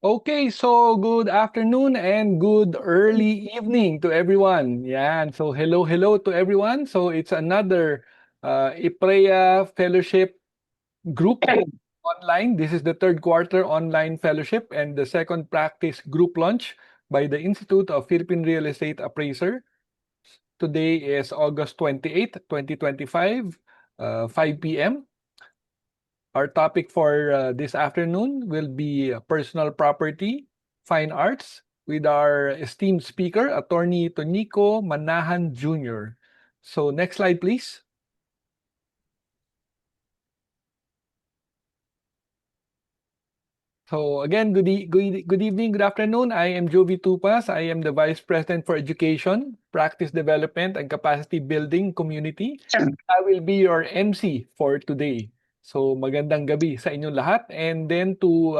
Okay, so good afternoon and good early evening to everyone. Yan. So hello to everyone. So it's another PREA fellowship group online. This is the third quarter online fellowship and the second practice group launch by the Institute of Philippine Real Estate Appraiser. Today is August 28th, 2025, 5 p.m. Our topic for this afternoon will be personal property, fine arts, with our esteemed speaker, Attorney Tonico Manahan Jr. So next slide, please. So again, good evening, good afternoon. I am Jovi Tupas. I am the Vice President for Education, Practice Development, and Capacity Building Community. I will be your MC for today. So magandang gabi sa inyong lahat. And then to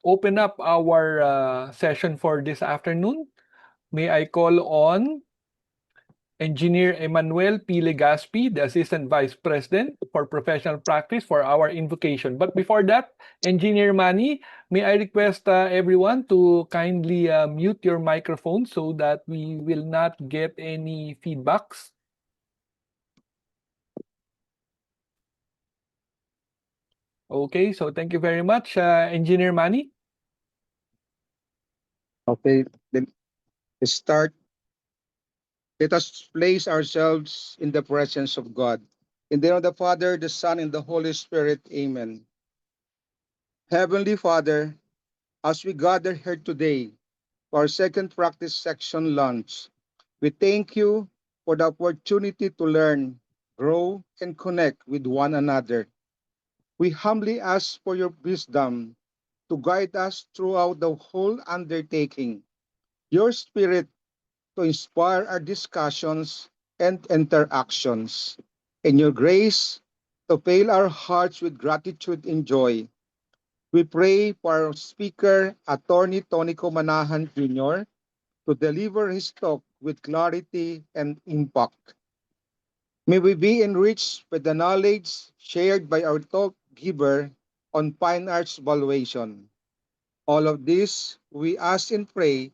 open up our session for this afternoon, may I call on Engineer Emmanuel P. Legaspi, the Assistant Vice President for Professional Practice for our invocation. But before that, Engineer Manny, may I request everyone to kindly mute your microphone so that we will not get any feedbacks. Okay, so thank you very much, Engineer Manny. Okay, then let's start. Let us place ourselves in the presence of God. In the name of the Father, the Son, and the Holy Spirit, amen. Heavenly Father, as we gather here today for our second practice section launch, we thank you for the opportunity to learn, grow, and connect with one another. We humbly ask for your wisdom to guide us throughout the whole undertaking. Your spirit to inspire our discussions and interactions. In your grace, to fill our hearts with gratitude and joy. We pray for our speaker, Attorney Tonico Manahan Jr., to deliver his talk with clarity and impact. May we be enriched with the knowledge shared by our talk giver on fine arts valuation. All of this we ask and pray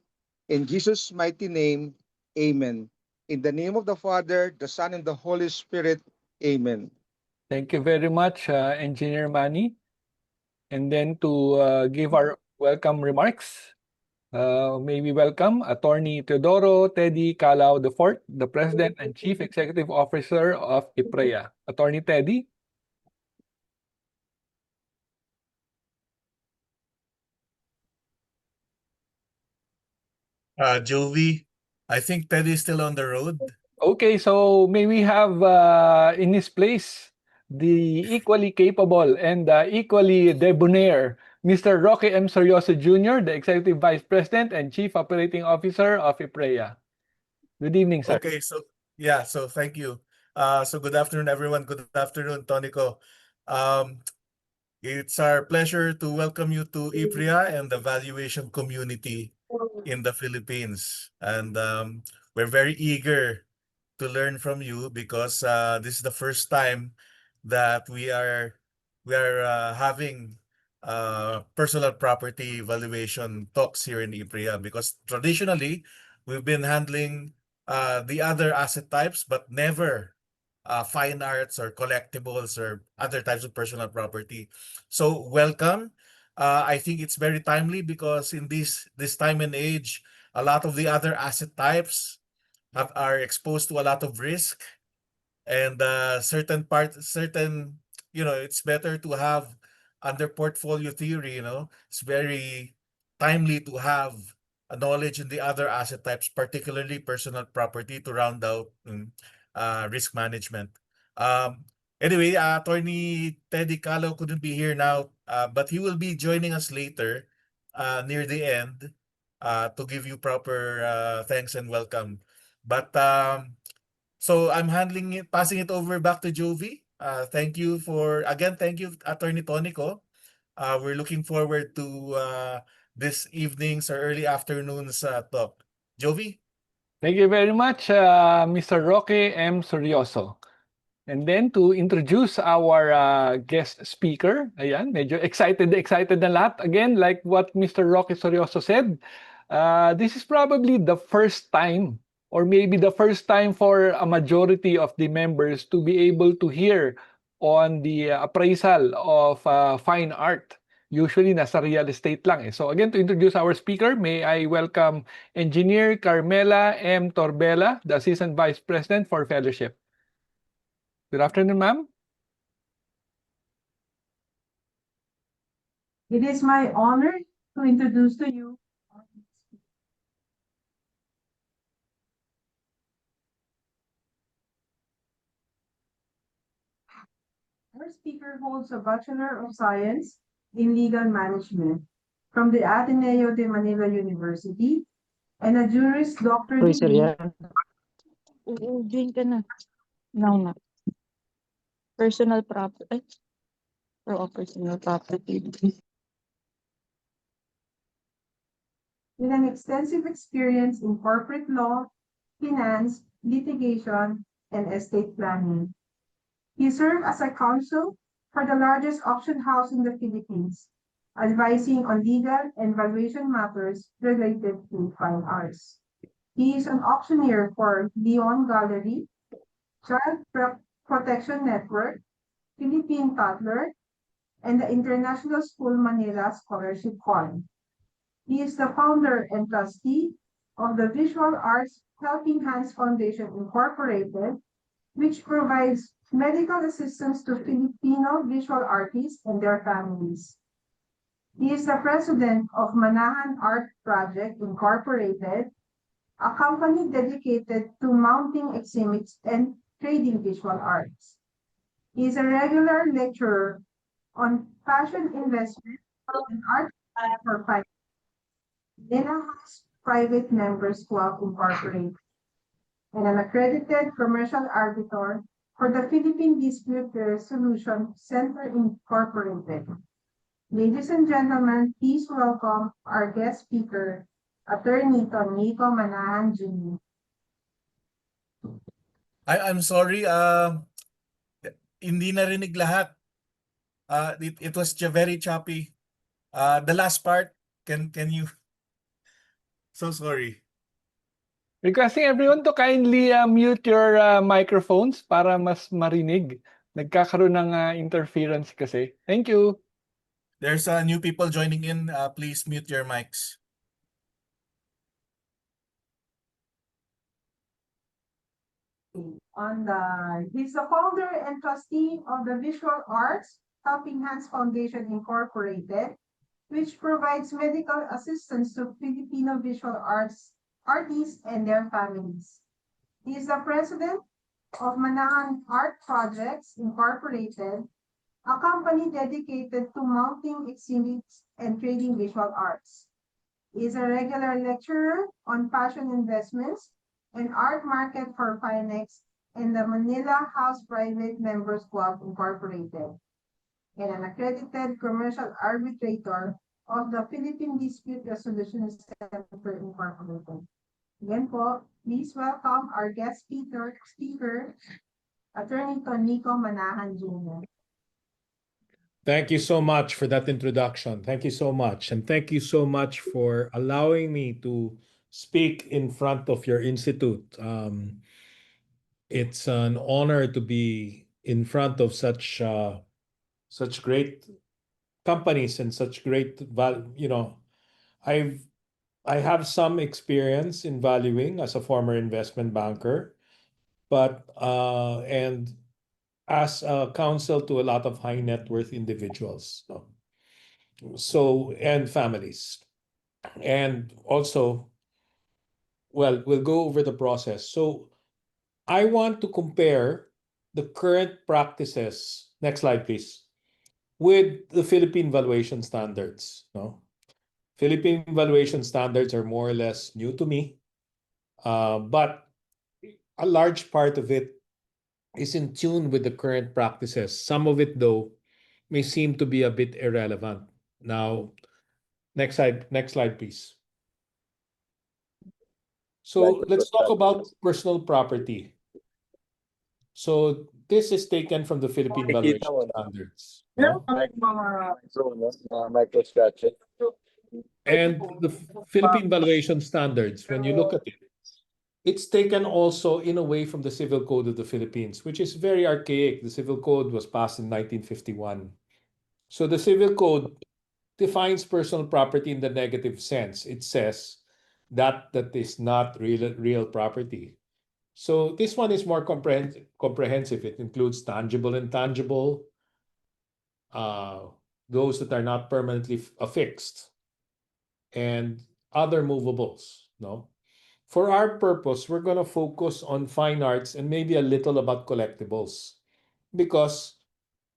in Jesus' mighty name. Amen. In the name of the Father, the Son, and the Holy Spirit. Amen. Thank you very much, Engineer Manny. And then to give our welcome remarks, may we welcome Attorney Teodoro Teddy Calao IV, the President and Chief Executive Officer of PREA. Attorney Teddy. Jovi, I think Teddy is still on the road. Okay, so may we have in his place the equally capable and equally debonair Mr. Roque M. Seryoso Jr., the Executive Vice President and Chief Operating Officer of PREA. Good evening, sir. Okay, so thank you. So good afternoon, everyone. Good afternoon, Tonico. It's our pleasure to welcome you to PREA and the valuation community in the Philippines. And we're very eager to learn from you because this is the first time that we are having personal property valuation talks here in PREA, because traditionally we've been handling the other asset types, but never fine arts or collectibles or other types of personal property. So welcome. I think it's very timely because in this time and age, a lot of the other asset types are exposed to a lot of risk, and certain, it's better to have under portfolio theory. It's very timely to have a knowledge in the other asset types, particularly personal property, to round out risk management. Anyway, Attorney Teddy Calo couldn't be here now, but he will be joining us later near the end to give you proper thanks and welcome. But so I'm passing it over back to Jovi. Thank you, Attorney Tonico. We're looking forward to this evening's or early afternoon's talk. Jovi? Thank you very much, Mr. Roque M. Seryoso. And then to introduce our guest speaker, ayan, medyo excited na lahat. Again, like what Mr. Roque Sorioso said, this is probably the first time or maybe the first time for a majority of the members to be able to hear on the appraisal of fine art. Usually, nasa real estate lang eh. So again, to introduce our speaker, may I welcome Engineer Carmela M. Torbella, the Assistant Vice President for Fellowship. Good afternoon, ma'am. It is my honor to introduce to you our speaker holds a Bachelor of Science in Legal Management from the Ateneo de Manila University and a Juris Doctor degree. Oo, join ka na. Now na. Personal property. Personal property. With an extensive experience in corporate law, finance, litigation, and estate planning. He served as a counsel for the largest auction house in the Philippines, advising on legal and valuation matters related to fine arts. He is an auctioneer for Leon Gallery, Child Protection Network, Philippine Toddler, and the International School Manila Scholarship Fund. He is the founder and trustee of the Visual Arts Helping Hands Foundation Incorporated, which provides medical assistance to Filipino visual artists and their families. He is the president of Manahan Art Project Incorporated, a company dedicated to mounting exhibits and trading visual arts. He is a regular lecturer on fashion investment and art for finance. Manila has Private Members Club Incorporated and an accredited commercial arbiter for the Philippine Dispute Resolution Center Incorporated. Ladies and gentlemen, please welcome our guest speaker, Attorney Tonico Manahan Jr. I'm sorry, hindi narinig lahat. It was very choppy. The last part, can you? So sorry. Requesting everyone to kindly mute your microphones para mas marinig. Nagkakaroon ng interference kasi. Thank you. There's new people joining in. Please mute your mics. He's the founder and trustee of the Visual Arts Helping Hands Foundation Incorporated, which provides medical assistance to Filipino visual arts artists and their families. He is the president of Manahan Art Projects Incorporated, a company dedicated to mounting exhibits and trading visual arts. He is a regular lecturer on fashion investments and art market for Finex in the Manila House Private Members Club Incorporated, and an accredited commercial arbitrator of the Philippine Dispute Resolution Center Incorporated. Again po, please welcome our guest speaker, Attorney Tonico Manahan Jr. Thank you so much for that introduction. Thank you so much. And thank you so much for allowing me to speak in front of your institute. It's an honor to be in front of such great companies and such great I have some experience in valuing as a former investment banker, but and as a counsel to a lot of high net worth individuals. So, and families. And also, well, we'll go over the process. So I want to compare the current practices, next slide, please, with the Philippine valuation standards. No? Philippine valuation standards are more or less new to me, but a large part of it is in tune with the current practices. Some of it, though, may seem to be a bit irrelevant. Now, next slide, please. So let's talk about personal property. So this is taken from the Philippine Valuation Standards. No? And the Philippine Valuation Standards, when you look at it, it's taken also in a way from the Civil Code of the Philippines, which is very archaic. The Civil Code was passed in 1951. So the Civil Code defines personal property in the negative sense. It says that is not real property. So this one is more comprehensive. It includes tangible and intangible, those that are not permanently affixed, and other movables. No, for our purpose, we're going to focus on fine arts and maybe a little about collectibles, because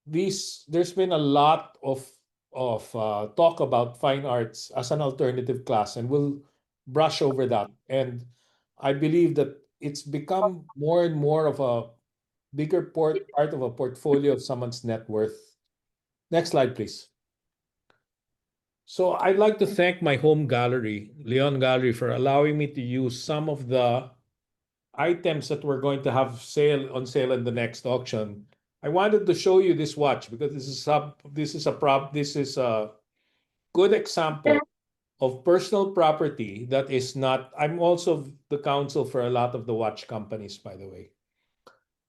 there's been a lot of talk about fine arts as an alternative class, and we'll brush over that. And I believe that it's become more and more of a bigger part of a portfolio of someone's net worth. Next slide, please. So I'd like to thank my home gallery, Leon Gallery, for allowing me to use some of the items that we're going to have on sale in the next auction. I wanted to show you this watch because this is a good example of personal property that is not. I'm also the counsel for a lot of the watch companies, by the way.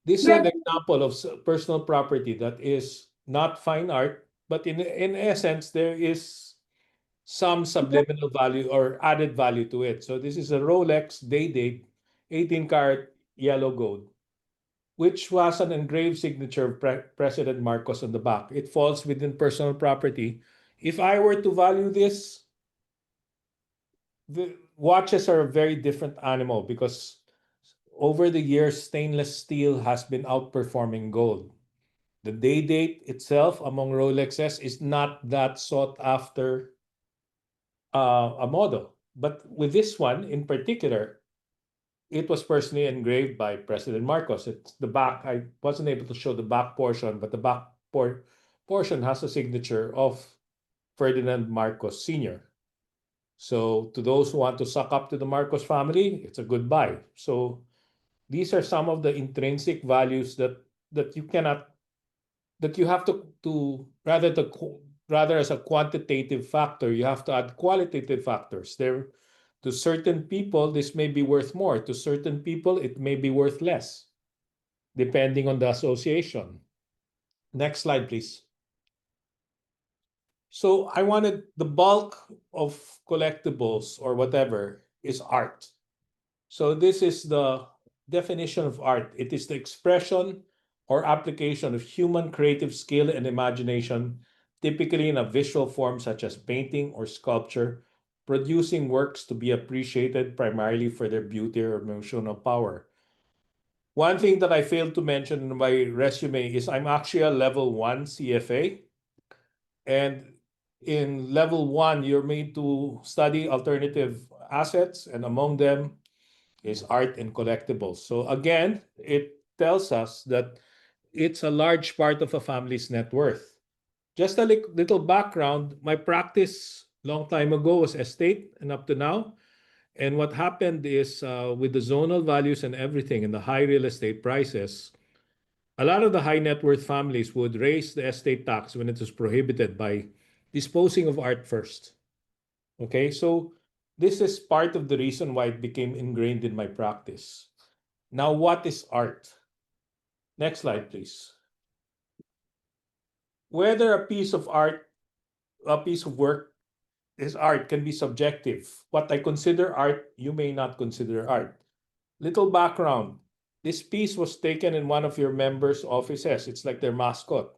This is an example of personal property that is not fine art, but in essence, there is some subliminal value or added value to it. So this is a Rolex day-date 18-karat yellow gold, which was an engraved signature of President Marcos on the back. It falls within personal property. If I were to value this, the watches are a very different animal because over the years, stainless steel has been outperforming gold. The day date itself among Rolexes is not that sought after a model. But with this one in particular, it was personally engraved by President Marcos. It's the back. I wasn't able to show the back portion, but the back portion has a signature of Ferdinand Marcos Sr. So to those who want to suck up to the Marcos family, it's a good buy. So these are some of the intrinsic values that you cannot that you have to rather as a quantitative factor, you have to add qualitative factors. There, to certain people, this may be worth more. To certain people, it may be worth less, depending on the association. Next slide, please. So I wanted the bulk of collectibles or whatever is art. So this is the definition of art. It is the expression or application of human creative skill and imagination, typically in a visual form such as painting or sculpture, producing works to be appreciated primarily for their beauty or emotional power. One thing that I failed to mention in my resume is I'm actually a level 1 CFA. And in level 1, you're made to study alternative assets, and among them is art and collectibles. So again, it tells us that it's a large part of a family's net worth. Just a little background, my practice long time ago was estate and up to now. And what happened is with the zonal values and everything and the high real estate prices, a lot of the high net worth families would raise the estate tax when it was prohibited by disposing of art first. Okay, so this is part of the reason why it became ingrained in my practice. Now, what is art? Next slide, please. Whether a piece of art, a piece of work is art can be subjective. What I consider art, you may not consider art. Little background. This piece was taken in one of your members' offices. It's like their mascot.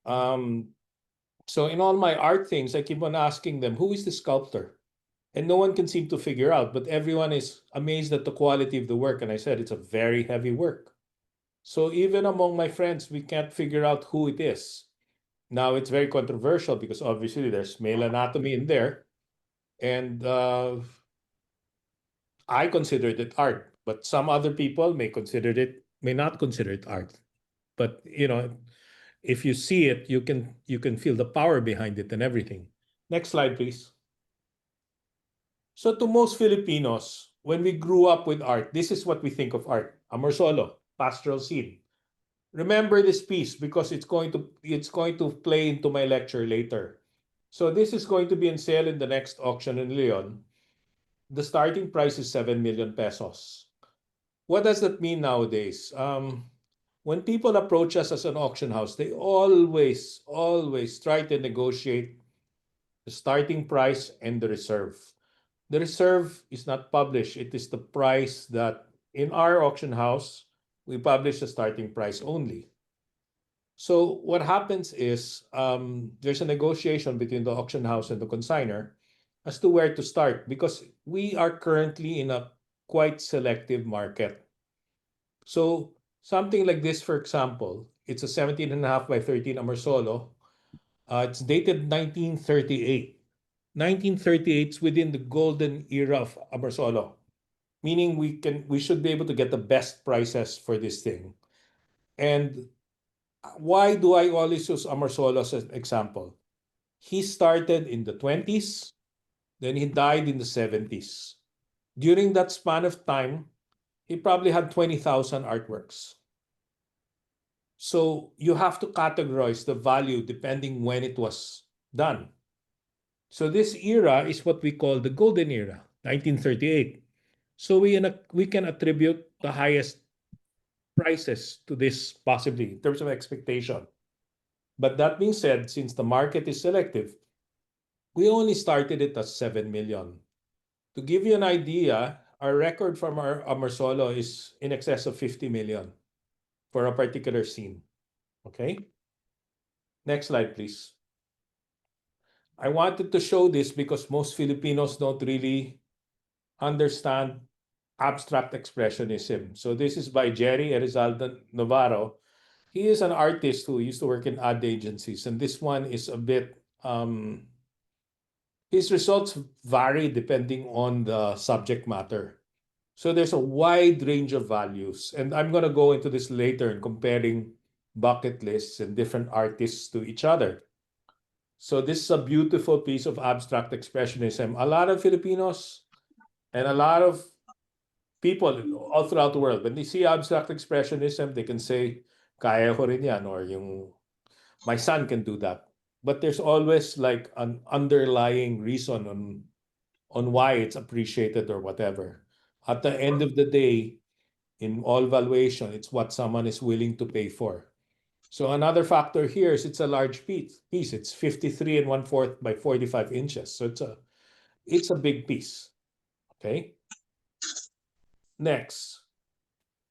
So in all my art things, I keep on asking them, who is the sculptor? And no one can seem to figure out, but everyone is amazed at the quality of the work. And I said, it's a very heavy work. So even among my friends, we can't figure out who it is. Now it's very controversial because obviously there's male anatomy in there. And I considered it art, but some other people may not consider it art. But if you see it, you can feel the power behind it and everything. Next slide, please. So to most Filipinos, when we grew up with art, this is what we think of art. Amor solo, pastoral scene. remember this piece because it's going to play into my lecture later. So this is going to be on sale in the next auction in Leon. The starting price is 7 million pesos. What does that mean nowadays? When people approach us as an auction house, they always try to negotiate the starting price and the reserve. The reserve is not published. It is the price that in our auction house, we publish the starting price only. So what happens is there's a negotiation between the auction house and the consigner as to where to start because we are currently in a quite selective market. So something like this, for example, it's a 17.5 by 13 Amersolo. It's dated 1938. 1938 is within the golden era of Amersolo, meaning we should be able to get the best prices for this thing. And why do I always use Amersolo as an example? He started in the 20s, then he died in the 70s. During that span of time, he probably had 20,000 artworks. So you have to categorize the value depending when it was done. So this era is what we call the golden era, 1938. So we can attribute the highest prices to this possibly in terms of expectation. But that being said, since the market is selective, we only started it at 7 million. To give you an idea, our record from our Amersolo is in excess of 50 million for a particular scene. Okay? Next slide, please. I wanted to show this because most Filipinos don't really understand abstract expressionism. So this is by Jerry Elizalde Navarro. He is an artist who used to work in ad agencies, and this one is a bit his results vary depending on the subject matter. So there's a wide range of values, and I'm going to go into this later in comparing bucket lists and different artists to each other. So this is a beautiful piece of abstract expressionism. A lot of Filipinos and a lot of people all throughout the world, when they see abstract expressionism, they can say, kaya ko rin yan, or yung, my son can do that. But there's always like an underlying reason on why it's appreciated or whatever. At the end of the day, in all valuation, it's what someone is willing to pay for. So another factor here is it's a large piece. It's 53 and 1/4 by 45 inches. So it's a big piece. Okay. Next,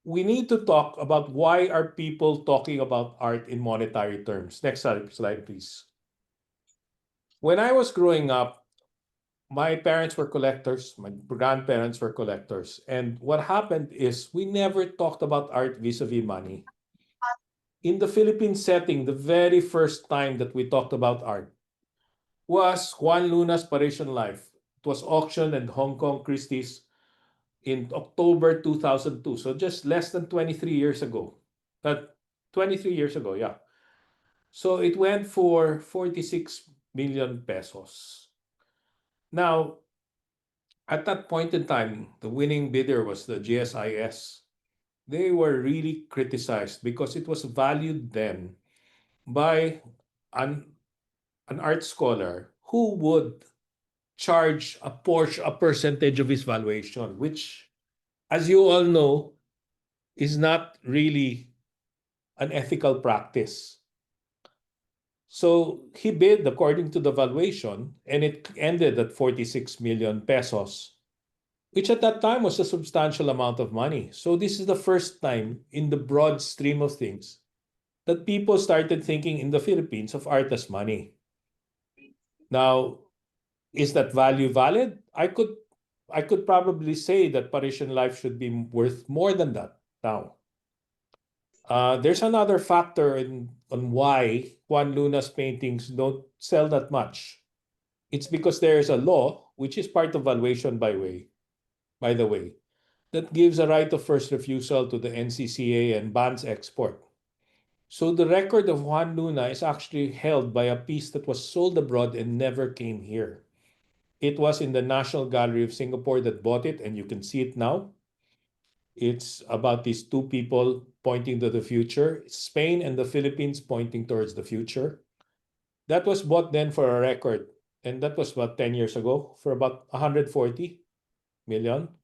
we need to talk about why are people talking about art in monetary terms. Next slide, please. When I was growing up, my parents were collectors, my grandparents were collectors. And what happened is we never talked about art vis-a-vis money. In the Philippine setting, the very first time that we talked about art was Juan Luna's Parisian Life. It was auctioned at Hong Kong Christie's in October 2002. So just less than 23 years ago. 23 years ago, yeah. So it went for 46 million pesos. Now, at that point in time, the winning bidder was the GSIS. They were really criticized because it was valued then by an, an art scholar who would charge a percentage of his valuation, which, as you all know, is not really an ethical practice. So he bid according to the valuation, and it ended at 46 million pesos, which at that time was a substantial amount of money. So this is the first time in the broad stream of things that people started thinking in the Philippines of art as money. Now, is that value valid? I could probably say that Parisian Life should be worth more than that now. There's another factor on why Juan Luna's paintings don't sell that much. It's because there's a law, which is part of valuation by the way, that gives a right of first refusal to the NCCA and bans export. So the record of Juan Luna is actually held by a piece that was sold abroad and never came here. It was in the National Gallery of Singapore that bought it, and you can see it now. It's about these two people pointing to the future. Spain and the Philippines pointing towards the future. That was bought then for a record, and that was about 10 years ago, for about 140 million.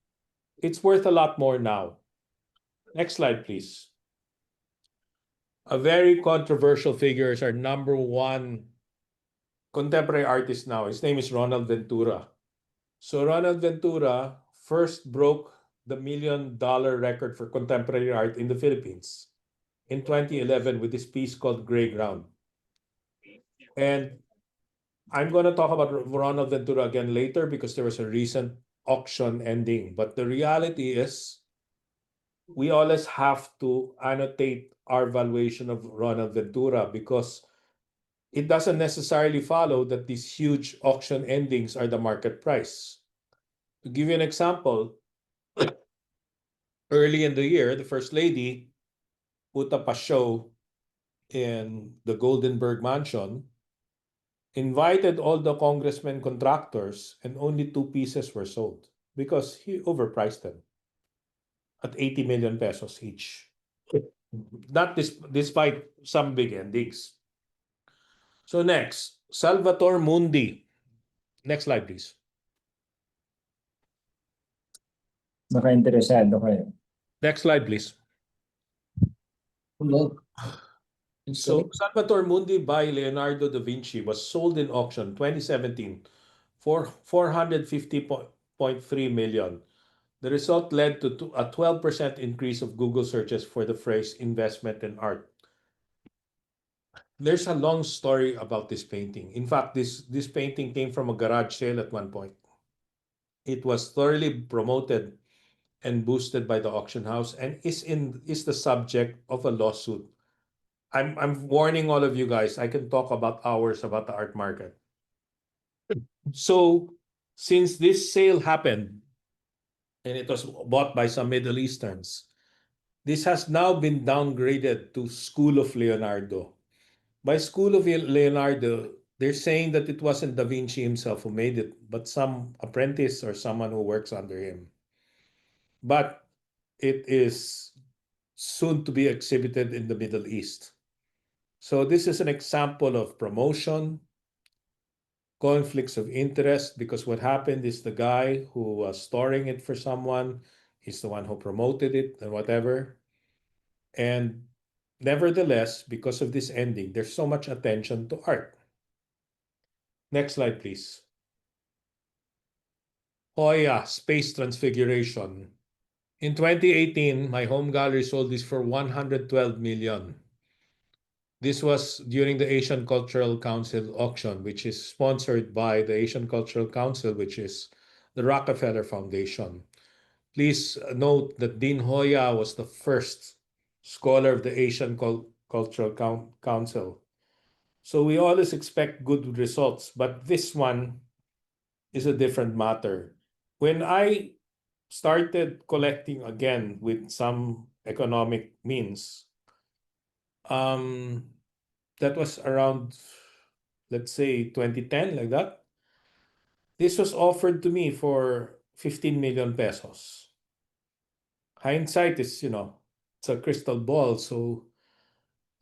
It's worth a lot more now. Next slide, please. A very controversial figure is our number one contemporary artist now. His name is Ronald Ventura. So Ronald Ventura first broke the $1 million record for contemporary art in the Philippines in 2011 with this piece called Gray Ground. And I'm going to talk about Ronald Ventura again later because there was a recent auction ending. But the reality is we always have to annotate our valuation of Ronald Ventura because it doesn't necessarily follow that these huge auction endings are the market price. To give you an example, early in the year, the First Lady put up a show in the Goldenberg Mansion, invited all the congressmen contractors, and only 2 pieces were sold because he overpriced them at 80 million pesos each. Not despite some big endings. So next, Salvatore Mundi. Next slide, please. Baka interesado kayo. Next slide, please. Hello. So Salvatore Mundi by Leonardo da Vinci was sold in auction 2017 for 450.3 million. The result led to a 12% increase of Google searches for the phrase investment in art. There's a long story about this painting. In fact, this painting came from a garage sale at one point. It was thoroughly promoted and boosted by the auction house and is the subject of a lawsuit. I'm warning all of you guys, I can talk about hours about the art market. So since this sale happened and it was bought by some Middle Easterns, this has now been downgraded to School of Leonardo. By School of Leonardo, they're saying that it wasn't Da Vinci himself who made it, but some apprentice or someone who works under him. But it is soon to be exhibited in the Middle East. So this is an example of promotion, conflicts of interest, because what happened is the guy who was storing it for someone is the one who promoted it and whatever. And nevertheless, because of this ending, there's so much attention to art. Next slide, please. Hoya Space Transfiguration. In 2018, my home gallery sold this for 112 million. This was during the Asian Cultural Council auction, which is sponsored by the Asian Cultural Council, which is the Rockefeller Foundation. Please note that Dean Hoya was the first scholar of the Asian Cultural Council. So we always expect good results, but this one is a different matter. When I started collecting again with some economic means, that was around, let's say, 2010, like that. This was offered to me for 15 million pesos. Hindsight is, it's a crystal ball. So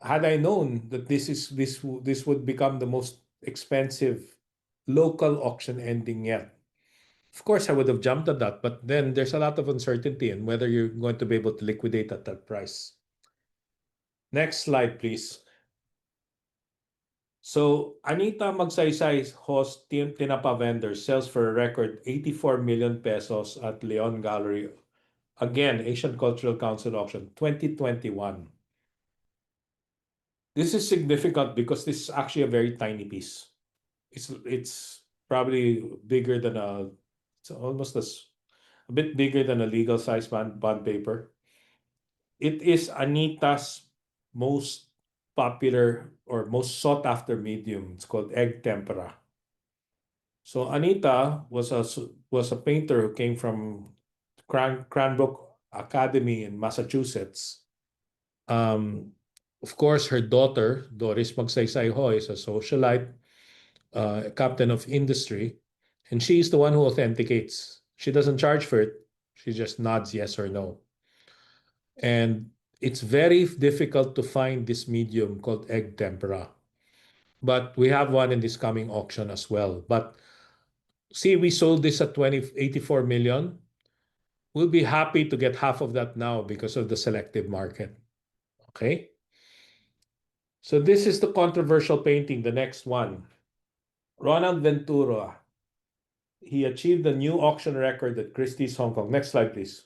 had I known that this would become the most expensive local auction ending yet, of course I would have jumped at that. But then there's a lot of uncertainty in whether you're going to be able to liquidate at that price. Next slide, please. So Anita Magsaysay host Tinapa vendor sells for a record 84 million pesos at Leon Gallery. Again, Asian Cultural Council auction 2021. This is significant because this is actually a very tiny piece. It's probably bigger than it's almost a bit bigger than a legal size bond paper. It is Anita's most popular or most sought after medium. It's called egg tempera. So Anita was a painter who came from Cranbrook Academy in Massachusetts. Of course, her daughter, Doris Magsaysay Ho, is a socialite, a captain of industry, and she's the one who authenticates. She doesn't charge for it. She just nods yes or no. And it's very difficult to find this medium called egg tempera. But we have one in this coming auction as well. But see, we sold this at 84 million. We'll be happy to get half of that now because of the selective market. Okay? So this is the controversial painting, the next one. Ronald Ventura. He achieved a new auction record at Christie's Hong Kong. Next slide, please.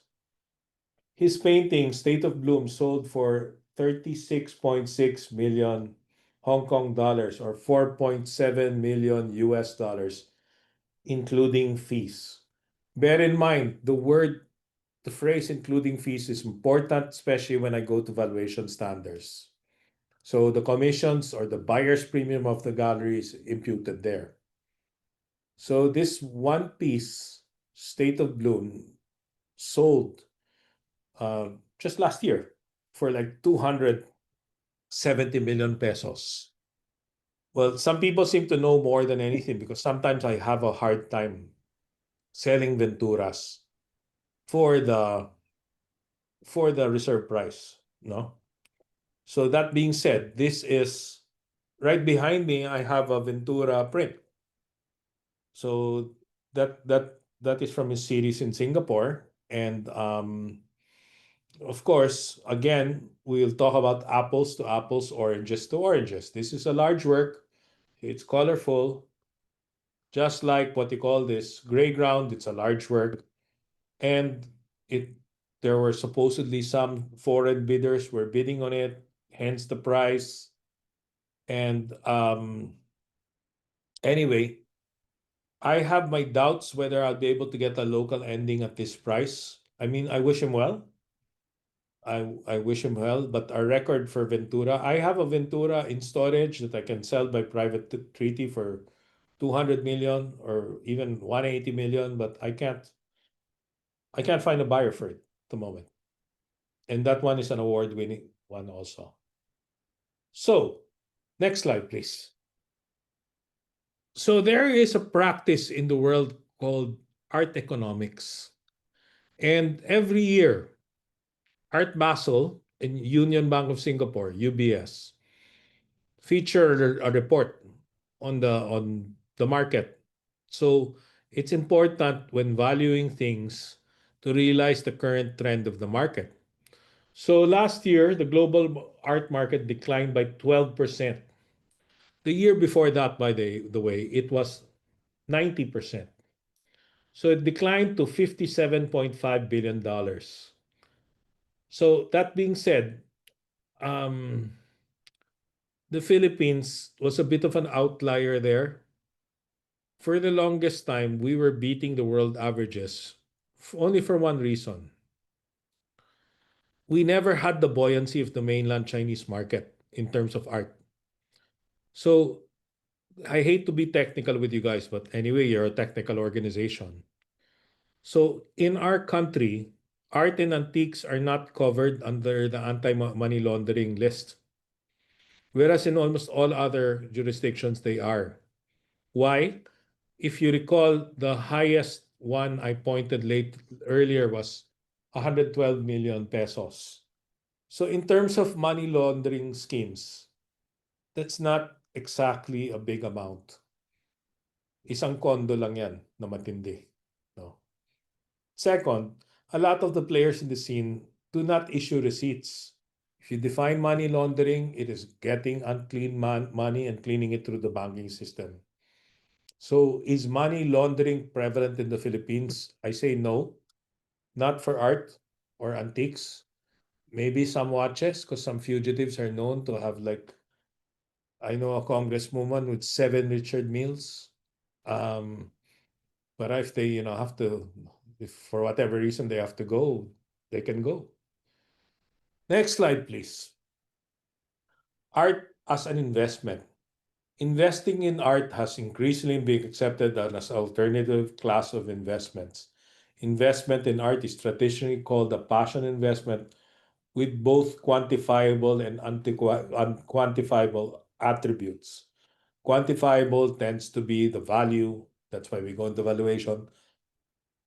His painting, State of Bloom, sold for 36.6 million Hong Kong dollars or 4.7 million US dollars, including fees. Bear in mind, the phrase including fees is important, especially when I go to valuation standards. So the commissions or the buyer's premium of the gallery is imputed there. So this one piece, State of Bloom, sold just last year for like 270 million pesos. Well, some people seem to know more than anything because sometimes I have a hard time selling Venturas for the reserve price, no? So that being said, this is right behind me. I have a Ventura print. So that is from his series in Singapore, and of course, again, we'll talk about apples to apples, oranges to oranges. This is a large work. It's colorful, just like what you call this gray ground. It's a large work, and there were supposedly some foreign bidders were bidding on it, hence the price. And anyway, I have my doubts whether I'll be able to get a local ending at this price. I mean, I wish him well. I wish him well, but our record for Ventura, I have a Ventura in storage that I can sell by private treaty for 200 million or even 180 million, but I can't find a buyer for it at the moment. And that one is an award-winning one also. So, next slide, please. So there is a practice in the world called art economics. And every year, Art Basel and Union Bank of Singapore, UBS, feature a report on the market. So it's important when valuing things to realize the current trend of the market. So last year, the global art market declined by 12%. The year before that, by the way, it was 90%. So it declined to $57.5 billion. So that being said, the Philippines was a bit of an outlier there. For the longest time, we were beating the world averages only for one reason. We never had the buoyancy of the mainland Chinese market in terms of art. So I hate to be technical with you guys, but anyway, you're a technical organization. So in our country, art and antiques are not covered under the anti-money laundering list, whereas in almost all other jurisdictions they are. Why? If you recall, the highest one I pointed earlier was 112 million pesos. So in terms of money laundering schemes, that's not exactly a big amount. Isang kondo lang yan na matindi. No? Second, a lot of the players in the scene do not issue receipts. If you define money laundering, it is getting unclean money and cleaning it through the banking system. So is money laundering prevalent in the Philippines? I say no, not for art or antiques. Maybe some watches, because some fugitives are known to have I know a congresswoman with 7 Richard Milles. But if they, have to, if for whatever reason they have to go, they can go. Next slide, please. Art as an investment. Investing in art has increasingly been accepted as an alternative class of investments. Investment in art is traditionally called a passion investment with both quantifiable and unquantifiable attributes. Quantifiable tends to be the value, that's why we go into valuation.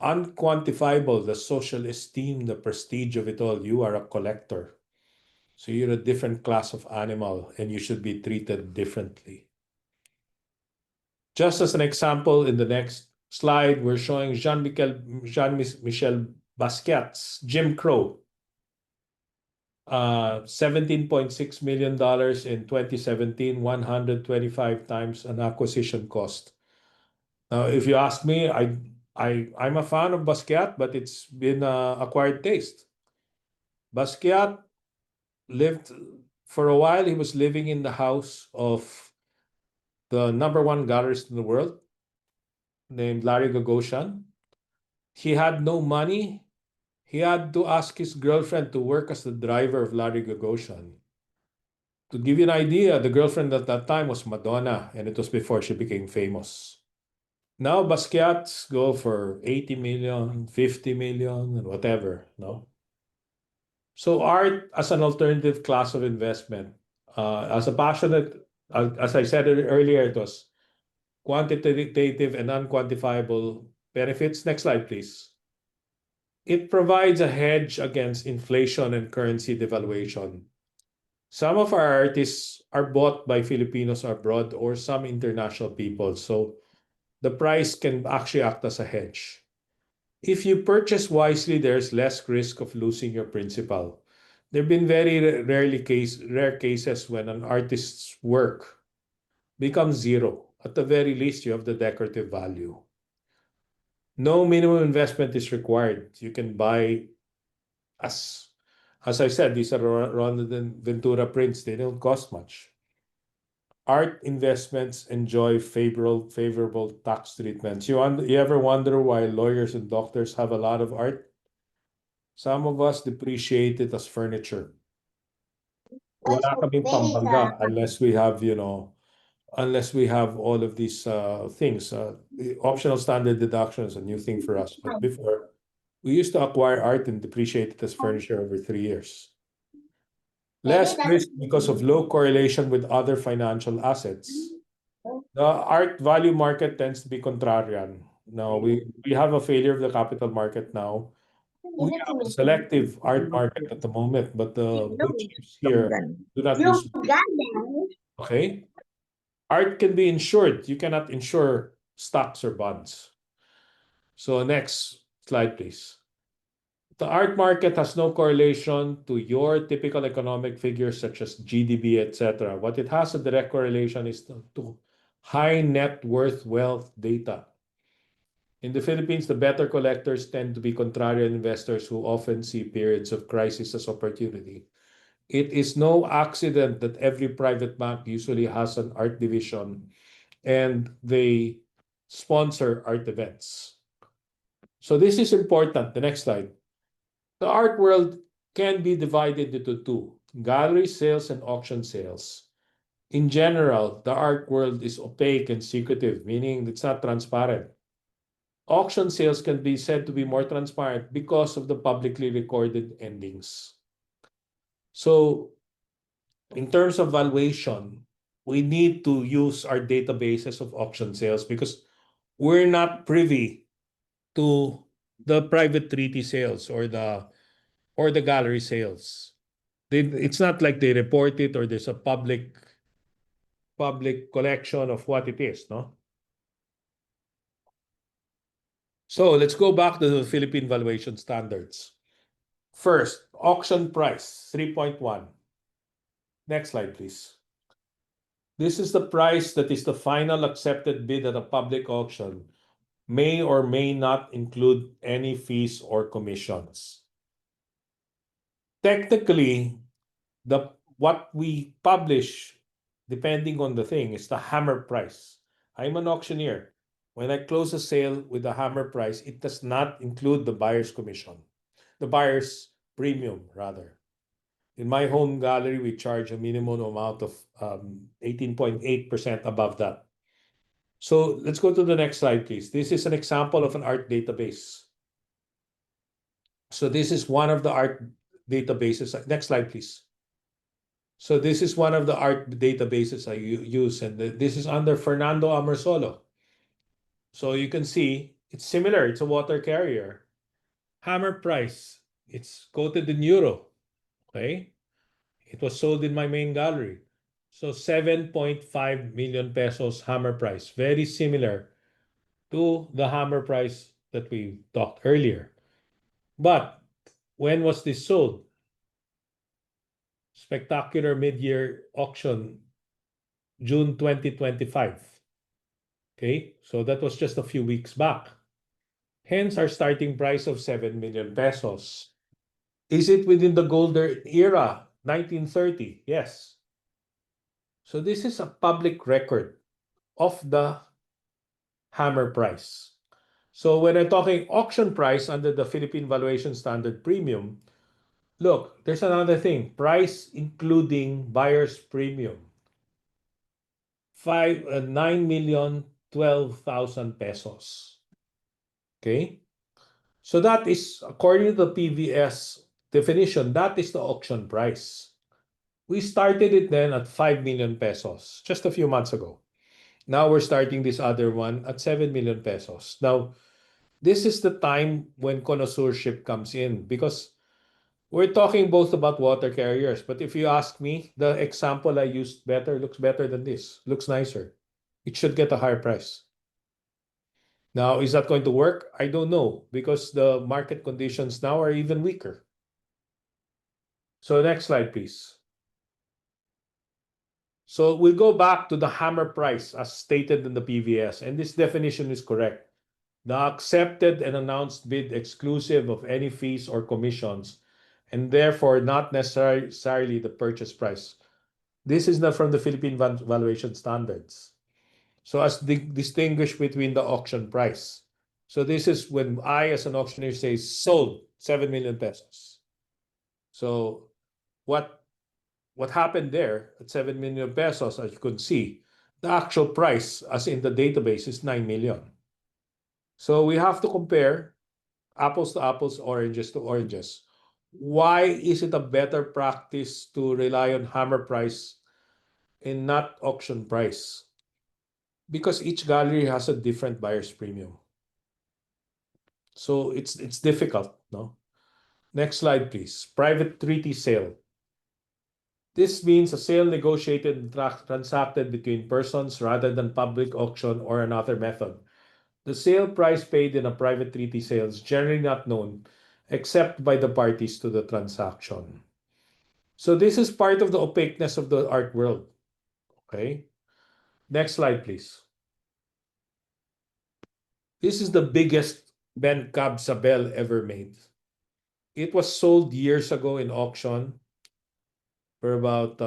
Unquantifiable, the social esteem, the prestige of it all. You are a collector. So you're a different class of animal and you should be treated differently. Just as an example, in the next slide, we're showing Jean-Michel Basquiat's Jim Crow. $17.6 million in 2017, 125 times an acquisition cost. Now, if you ask me, I'm a fan of Basquiat, but it's been acquired taste. Basquiat lived for a while. He was living in the house of the #1 gallerist in the world, named Larry Gagosian. He had no money. He had to ask his girlfriend to work as the driver of Larry Gagosian. To give you an idea, the girlfriend at that time was Madonna, and it was before she became famous. Now Basquiat's go for 80 million, 50 million, and whatever, no? So art as an alternative class of investment, as a passionate, as I said earlier, it was quantitative and unquantifiable benefits. Next slide, please. It provides a hedge against inflation and currency devaluation. Some of our artists are bought by Filipinos abroad or some international people, so the price can actually act as a hedge. If you purchase wisely, there's less risk of losing your principal. There have been very rare cases when an artist's work becomes zero. At the very least, you have the decorative value. No minimum investment is required. You can buy, as I said, these are Ronald Ventura prints. They don't cost much. Art investments enjoy favorable tax treatments. You ever wonder why lawyers and doctors have a lot of art? Some of us depreciate it as furniture. Wala kaming pambangga unless we have, unless we have all of these things. The optional standard deduction is a new thing for us. But before, we used to acquire art and depreciate it as furniture over 3 years. Less risk because of low correlation with other financial assets. The art value market tends to be contrarian. Now, we have a failure of the capital market now. We have a selective art market at the moment, but the blue chips here do not do so. Okay? Art can be insured. You cannot insure stocks or bonds. So next slide, please. The art market has no correlation to your typical economic figures such as GDP, etc. What it has a direct correlation is to high net worth wealth data. In the Philippines, the better collectors tend to be contrarian investors who often see periods of crisis as opportunity. It is no accident that every private bank usually has an art division and they sponsor art events. So this is important. The next slide. The art world can be divided into two: gallery sales and auction sales. In general, the art world is opaque and secretive, meaning it's not transparent. Auction sales can be said to be more transparent because of the publicly recorded endings. So, in terms of valuation, we need to use our databases of auction sales because we're not privy to the private treaty sales or the gallery sales. It's not like they report it or there's a public collection of what it is, no? So let's go back to the Philippine valuation standards. First, auction price, 3.1. Next slide, please. This is the price that is the final accepted bid at a public auction, may or may not include any fees or commissions. Technically, what we publish, depending on the thing, is the hammer price. I'm an auctioneer. When I close a sale with the hammer price, it does not include the buyer's commission, the buyer's premium, rather. In my home gallery, we charge a minimum amount of 18.8% above that. So let's go to the next slide, please. This is an example of an art database. So this is one of the art databases. Next slide, please. So this is one of the art databases I use, and this is under Fernando Amorsolo. So you can see it's similar. It's a water carrier. Hammer price. It's quoted in euro. Okay. It was sold in my main gallery. So 7.5 million pesos hammer price, very similar to the hammer price that we talked earlier. But when was this sold? Spectacular mid-year auction, June 2025. Okay, so that was just a few weeks back. Hence our starting price of 7 million pesos. Is it within the golden era, 1930? Yes. So this is a public record of the hammer price. So when I'm talking auction price under the Philippine Valuation Standard Premium, look, there's another thing, price including buyer's premium. 9,012,000 pesos. Okay? So that is, according to the PVS definition, that is the auction price. We started it then at 5 million pesos just a few months ago. Now we're starting this other one at 7 million pesos. Now, this is the time when connoisseurship comes in because we're talking both about water carriers. But if you ask me, the example I used looks better than this, looks nicer. It should get a higher price. Now, is that going to work? I don't know because the market conditions now are even weaker. So next slide, please. So we'll go back to the hammer price as stated in the PVS, and this definition is correct. The accepted and announced bid exclusive of any fees or commissions, and therefore not necessarily the purchase price. This is not from the Philippine Valuation Standards. So as distinguished between the auction price. So this is when I, as an auctioneer, say sold 7 million pesos. So what happened there at 7 million pesos, as you can see, the actual price, as in the database, is 9 million. So we have to compare apples to apples, oranges to oranges. Why is it a better practice to rely on hammer price and not auction price? Because each gallery has a different buyer's premium. So it's difficult, no? Next slide, please. Private treaty sale. This means a sale negotiated and transacted between persons rather than public auction or another method. The sale price paid in a private treaty sale is generally not known except by the parties to the transaction. So this is part of the opaqueness of the art world. Okay. Next slide, please. This is the biggest Ben Cab Sabel ever made. It was sold years ago in auction for about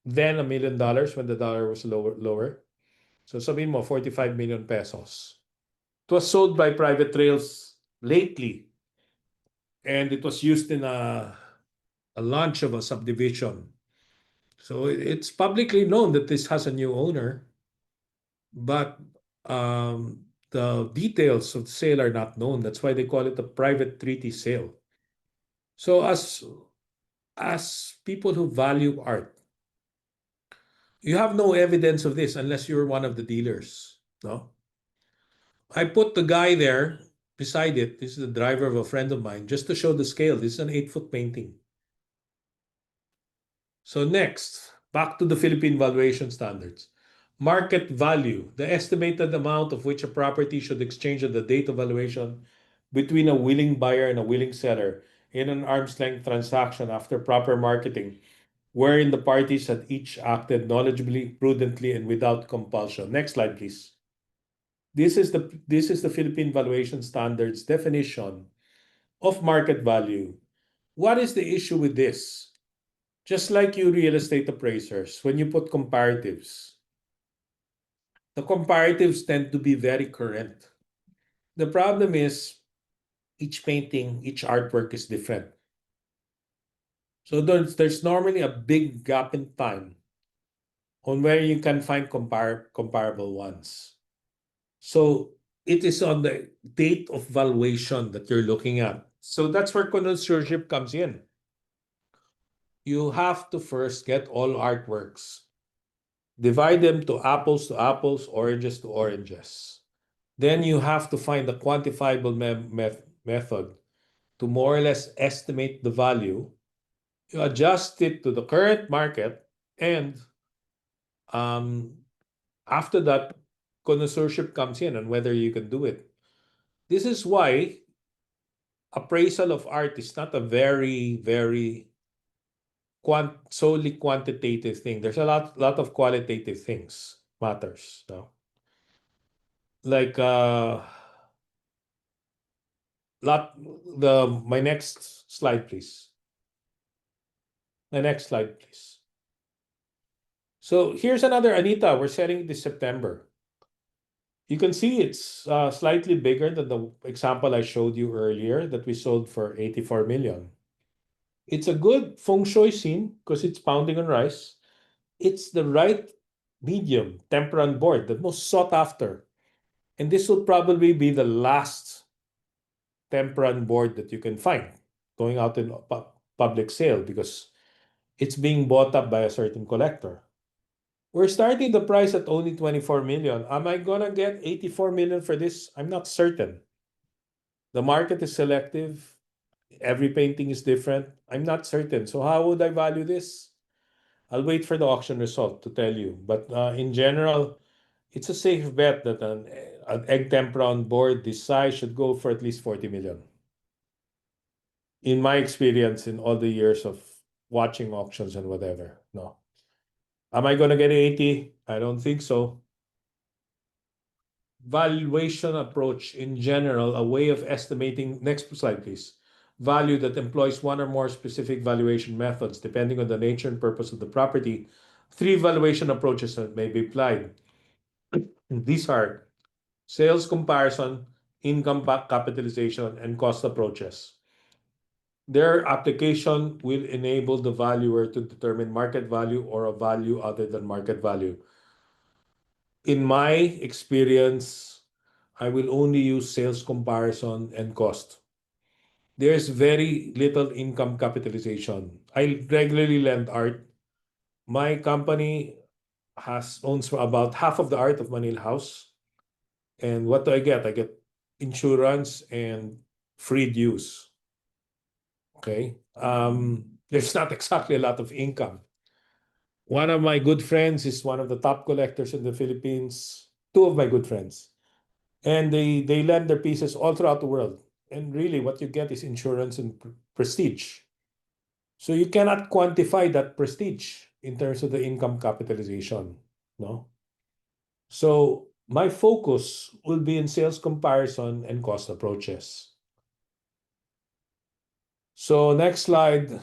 then $1 million when the dollar was lower. So sabihin mo, 45 million pesos. It was sold by private trails lately, and it was used in a launch of a subdivision. So it's publicly known that this has a new owner, but the details of the sale are not known. That's why they call it a private treaty sale. So as people who value art, you have no evidence of this unless you're one of the dealers, no? I put the guy there beside it. This is the driver of a friend of mine, just to show the scale. This is an 8-foot painting. So next, back to the Philippine valuation standards. Market value, the estimated amount of which a property should exchange at the date of valuation between a willing buyer and a willing seller in an arm's length transaction after proper marketing, wherein the parties had each acted knowledgeably, prudently, and without compulsion. Next slide, please. This is the Philippine Valuation Standards definition of market value. What is the issue with this? Just like you real estate appraisers, when you put comparatives, the comparatives tend to be very current. The problem is each painting, each artwork is different. So there's normally a big gap in time on where you can find comparable ones. So it is on the date of valuation that you're looking at. So that's where connoisseurship comes in. You have to first get all artworks, divide them to apples, oranges to oranges. Then you have to find a quantifiable method to more or less estimate the value You adjust it to the current market, and um, after that, connoisseurship comes in on whether you can do it. This is why appraisal of art is not a very solely quantitative thing. There's a lot of qualitative things matters. No? Like my next slide, please. The next slide, please. So here's another Anita. We're selling it this September. You can see it's slightly bigger than the example I showed you earlier that we sold for 84 million. It's a good feng shui scene because it's pounding on rice. It's the right medium temperance board, the most sought after. And this will probably be the last temperance board that you can find going out in public sale because it's being bought up by a certain collector. We're starting the price at only 24 million. Am I gonna get 84 million for this? I'm not certain. The market is selective. Every painting is different. I'm not certain. So how would I value this? I'll wait for the auction result to tell you. But in general, it's a safe bet that an egg tempera on board this size should go for at least 40 million. In my experience, in all the years of watching auctions and whatever, no. Am I gonna get 80? I don't think so. Valuation approach in general, a way of estimating, next slide please, value that employs one or more specific valuation methods depending on the nature and purpose of the property. 3 valuation approaches that may be applied. These are sales comparison, income capitalization, and cost approaches. Their application will enable the valuer to determine market value or a value other than market value. In my experience, I will only use sales comparison and cost. There's very little income capitalization. I regularly lend art. My company owns about half of the art of Manila House. And what do I get? I get insurance and free use. Okay. There's not exactly a lot of income. One of my good friends is one of the top collectors in the Philippines. 2 of my good friends. And they lend their pieces all throughout the world. And really what you get is insurance and prestige. So you cannot quantify that prestige in terms of the income capitalization, no? So my focus will be in sales comparison and cost approaches. So next slide,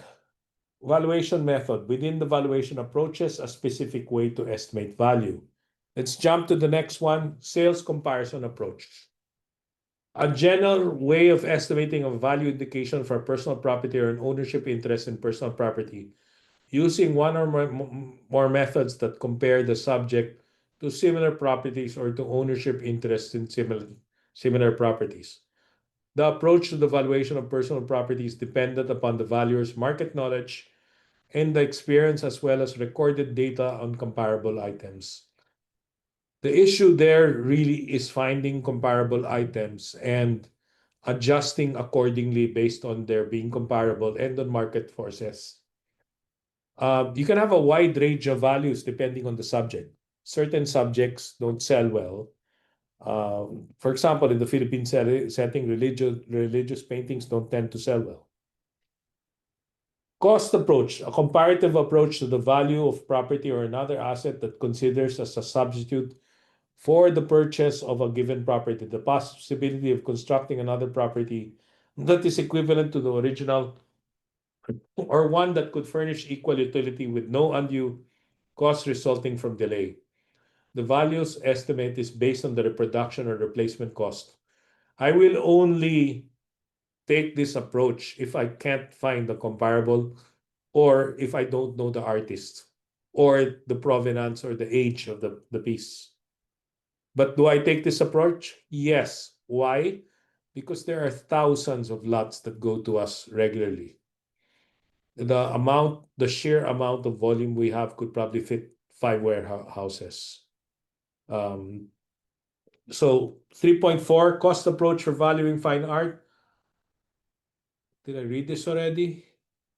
valuation method. Within the valuation approaches, a specific way to estimate value. Let's jump to the next one, sales comparison approach. A general way of estimating a value indication for a personal property or an ownership interest in personal property using one or more methods that compare the subject to similar properties or to ownership interests in similar properties. The approach to the valuation of personal property is dependent upon the valuer's market knowledge and the experience as well as recorded data on comparable items. The issue there really is finding comparable items and adjusting accordingly based on their being comparable and on market forces. You can have a wide range of values depending on the subject. Certain subjects don't sell well. For example, in the Philippine setting, religious paintings don't tend to sell well. Cost approach, a comparative approach to the value of property or another asset that considers as a substitute for the purchase of a given property, the possibility of constructing another property that is equivalent to the original or one that could furnish equal utility with no undue cost resulting from delay. The value's estimate is based on the reproduction or replacement cost. I will only take this approach if I can't find the comparable or if I don't know the artist or the provenance or the age of the piece. But do I take this approach? Yes. Why? Because there are thousands of lots that go to us regularly. The sheer amount of volume we have could probably fit 5 warehouses. So 3.4, cost approach for valuing fine art. Did I read this already?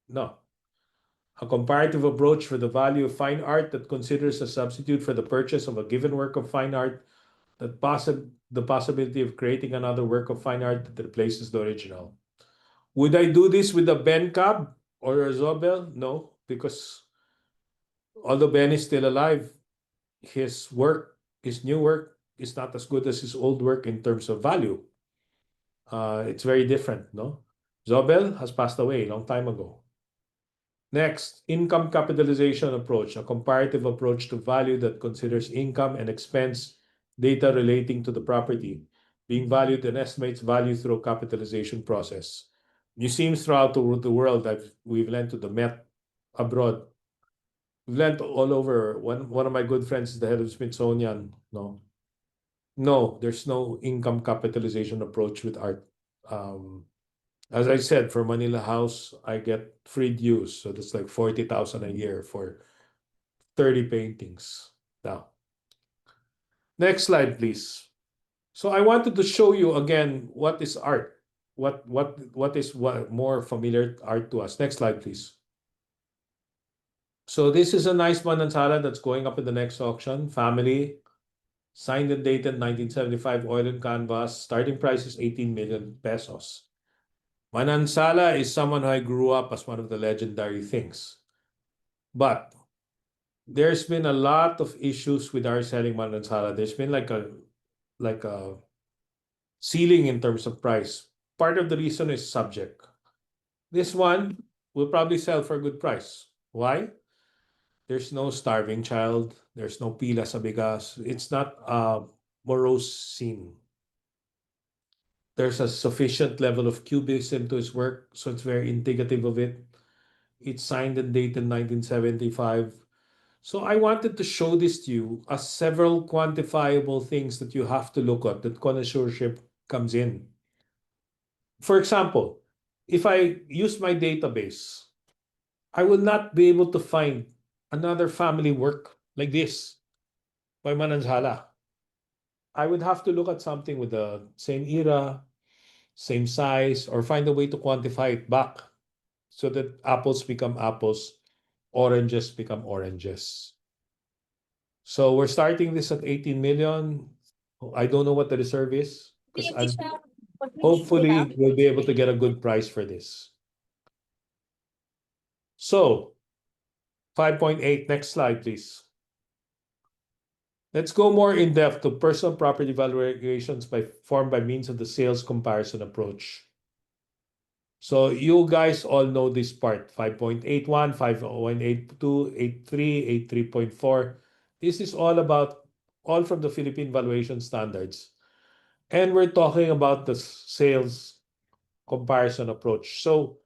No. a comparative approach for the value of fine art that considers a substitute for the purchase of a given work of fine art, the possibility of creating another work of fine art that replaces the original. Would I do this with a Ben Cab or a Zobel? No, because although Ben is still alive, his new work, is not as good as his old work in terms of value. It's very different, no? Zobel has passed away a long time ago. Next, income capitalization approach, a comparative approach to value that considers income and expense data relating to the property being valued and estimates value through a capitalization process. Museums throughout the world that we've lent to the Met abroad. We've lent all over. One of my good friends is the head of Smithsonian. No, there's no income capitalization approach with art. As I said, for Manila House, I get free dues. So that's like 40,000 a year for 30 paintings. Now, next slide, please. So I wanted to show you again what is art. What is more familiar art to us. Next slide, please. So this is a nice Manansala that's going up in the next auction. Family, signed and dated 1975, oil and canvas. Starting price is 18 million pesos. Manansala is someone who I grew up as one of the legendary things. But there's been a lot of issues with our selling Manansala. There's been like a ceiling in terms of price. Part of the reason is subject. This one will probably sell for a good price. Why? There's no starving child. There's no pila sa bigas. It's not a morose scene. There's a sufficient level of cubism to his work, so it's very indicative of it. It's signed and dated 1975. So I wanted to show this to you as several quantifiable things that you have to look at, that connoisseurship comes in. For example, if I use my database, I will not be able to find another family work like this by Manansala. I would have to look at something with the same era, same size, or find a way to quantify it back so that apples become apples, oranges become oranges. So we're starting this at 18 million. I don't know what the reserve is because hopefully we'll be able to get a good price for this. So 5.8, next slide, please. Let's go more in depth to personal property valuations formed by means of the sales comparison approach. So you guys all know this part, 5.81, 5.82, 83, 83.4. This is all from the Philippine valuation standards. And we're talking about the sales comparison approach. So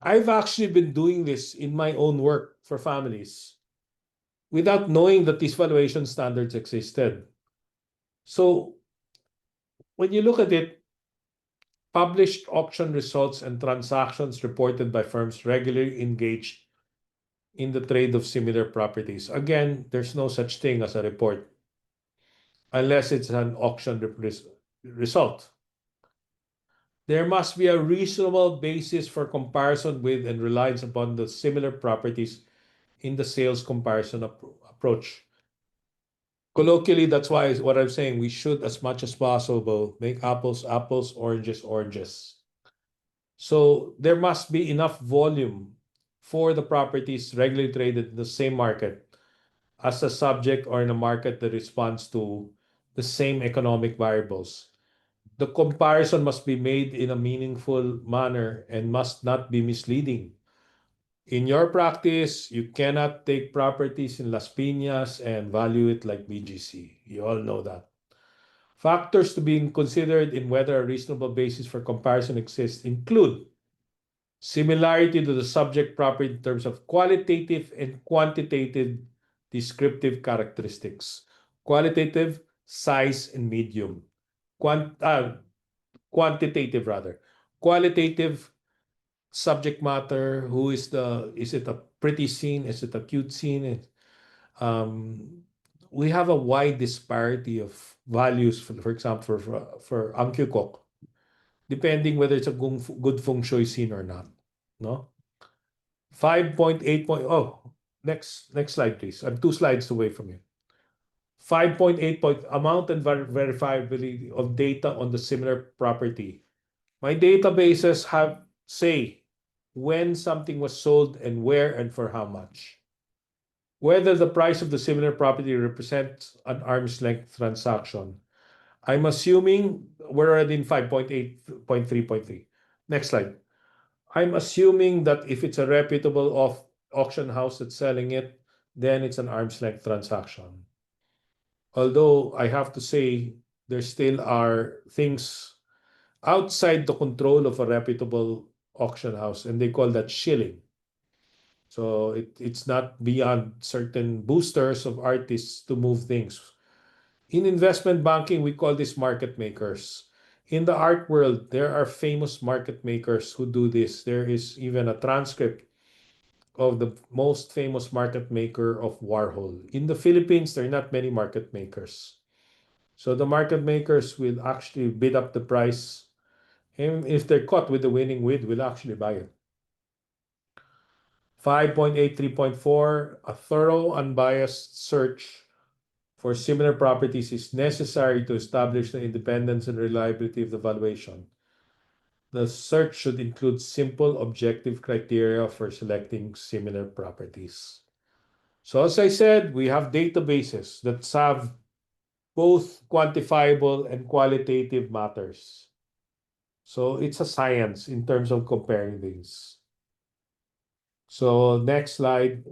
I've actually been doing this in my own work for families without knowing that these valuation standards existed. So when you look at it, published auction results and transactions reported by firms regularly engaged in the trade of similar properties. Again, there's no such thing as a report unless it's an auction result. There must be a reasonable basis for comparison with and reliance upon the similar properties in the sales comparison approach. Colloquially, that's why what I'm saying, we should, as much as possible, make apples apples, oranges oranges. So there must be enough volume for the properties regularly traded in the same market as a subject or in a market that responds to the same economic variables. The comparison must be made in a meaningful manner and must not be misleading. In your practice, you cannot take properties in Las Piñas and value it like BGC. You all know that. Factors to be considered in whether a reasonable basis for comparison exists include similarity to the subject property in terms of qualitative and quantitative descriptive characteristics. Qualitative, size, and medium. Quantitative rather. Qualitative, subject matter, is it a pretty scene? Is it a cute scene? We have a wide disparity of values, for example, for Angkyukok, depending whether it's a good feng shui scene or not. No? 5.8 point, oh, next slide, please. I'm 2 slides away from you. 5.8 point amount and verifiability of data on the similar property. My databases have say when something was sold and where and for how much. Whether the price of the similar property represents an arm's length transaction. I'm assuming we're already in 5.8.3.3. Next slide. I'm assuming that if it's a reputable auction house that's selling it, then it's an arm's length transaction. Although I have to say, there still are things outside the control of a reputable auction house, and they call that shilling. So it's not beyond certain boosters of artists to move things. In investment banking, we call this market makers. In the art world, there are famous market makers who do this. There is even a transcript of the most famous market maker of Warhol. In the Philippines, there are not many market makers. So the market makers will actually bid up the price. And if they're caught with the winning bid, will actually buy it. 5.83.4, a thorough, unbiased search for similar properties is necessary to establish the independence and reliability of the valuation. The search should include simple, objective criteria for selecting similar properties. So as I said, we have databases that have both quantifiable and qualitative matters. So it's a science in terms of comparing these. So next slide.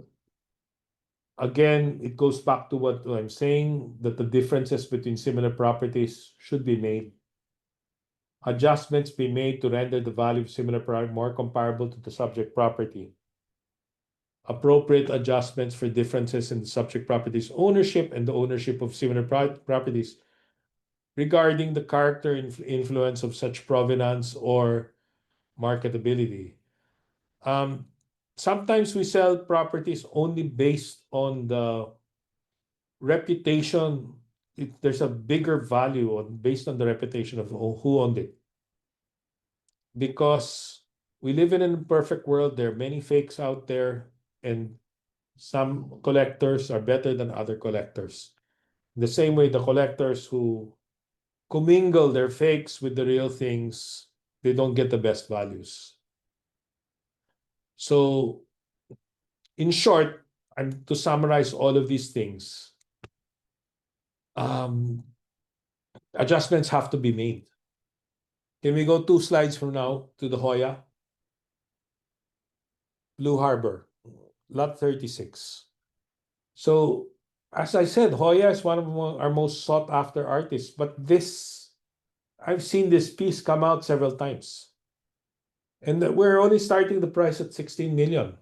Again, it goes back to what I'm saying, that the differences between similar properties should be made. Adjustments be made to render the value of similar property more comparable to the subject property. Appropriate adjustments for differences in the subject property's ownership and the ownership of similar properties regarding the character influence of such provenance or marketability. Sometimes we sell properties only based on the reputation. There's a bigger value based on the reputation of who owned it. Because we live in an imperfect world, there are many fakes out there, and some collectors are better than other collectors. The same way, the collectors who commingle their fakes with the real things, they don't get the best values. So, in short, to summarize all of these things, adjustments have to be made. Can we go 2 slides from now to the Hoya? Blue Harbor, lot 36. So, as I said, Hoya is one of our most sought after artists, but I've seen this piece come out several times. And we're only starting the price at 16 million.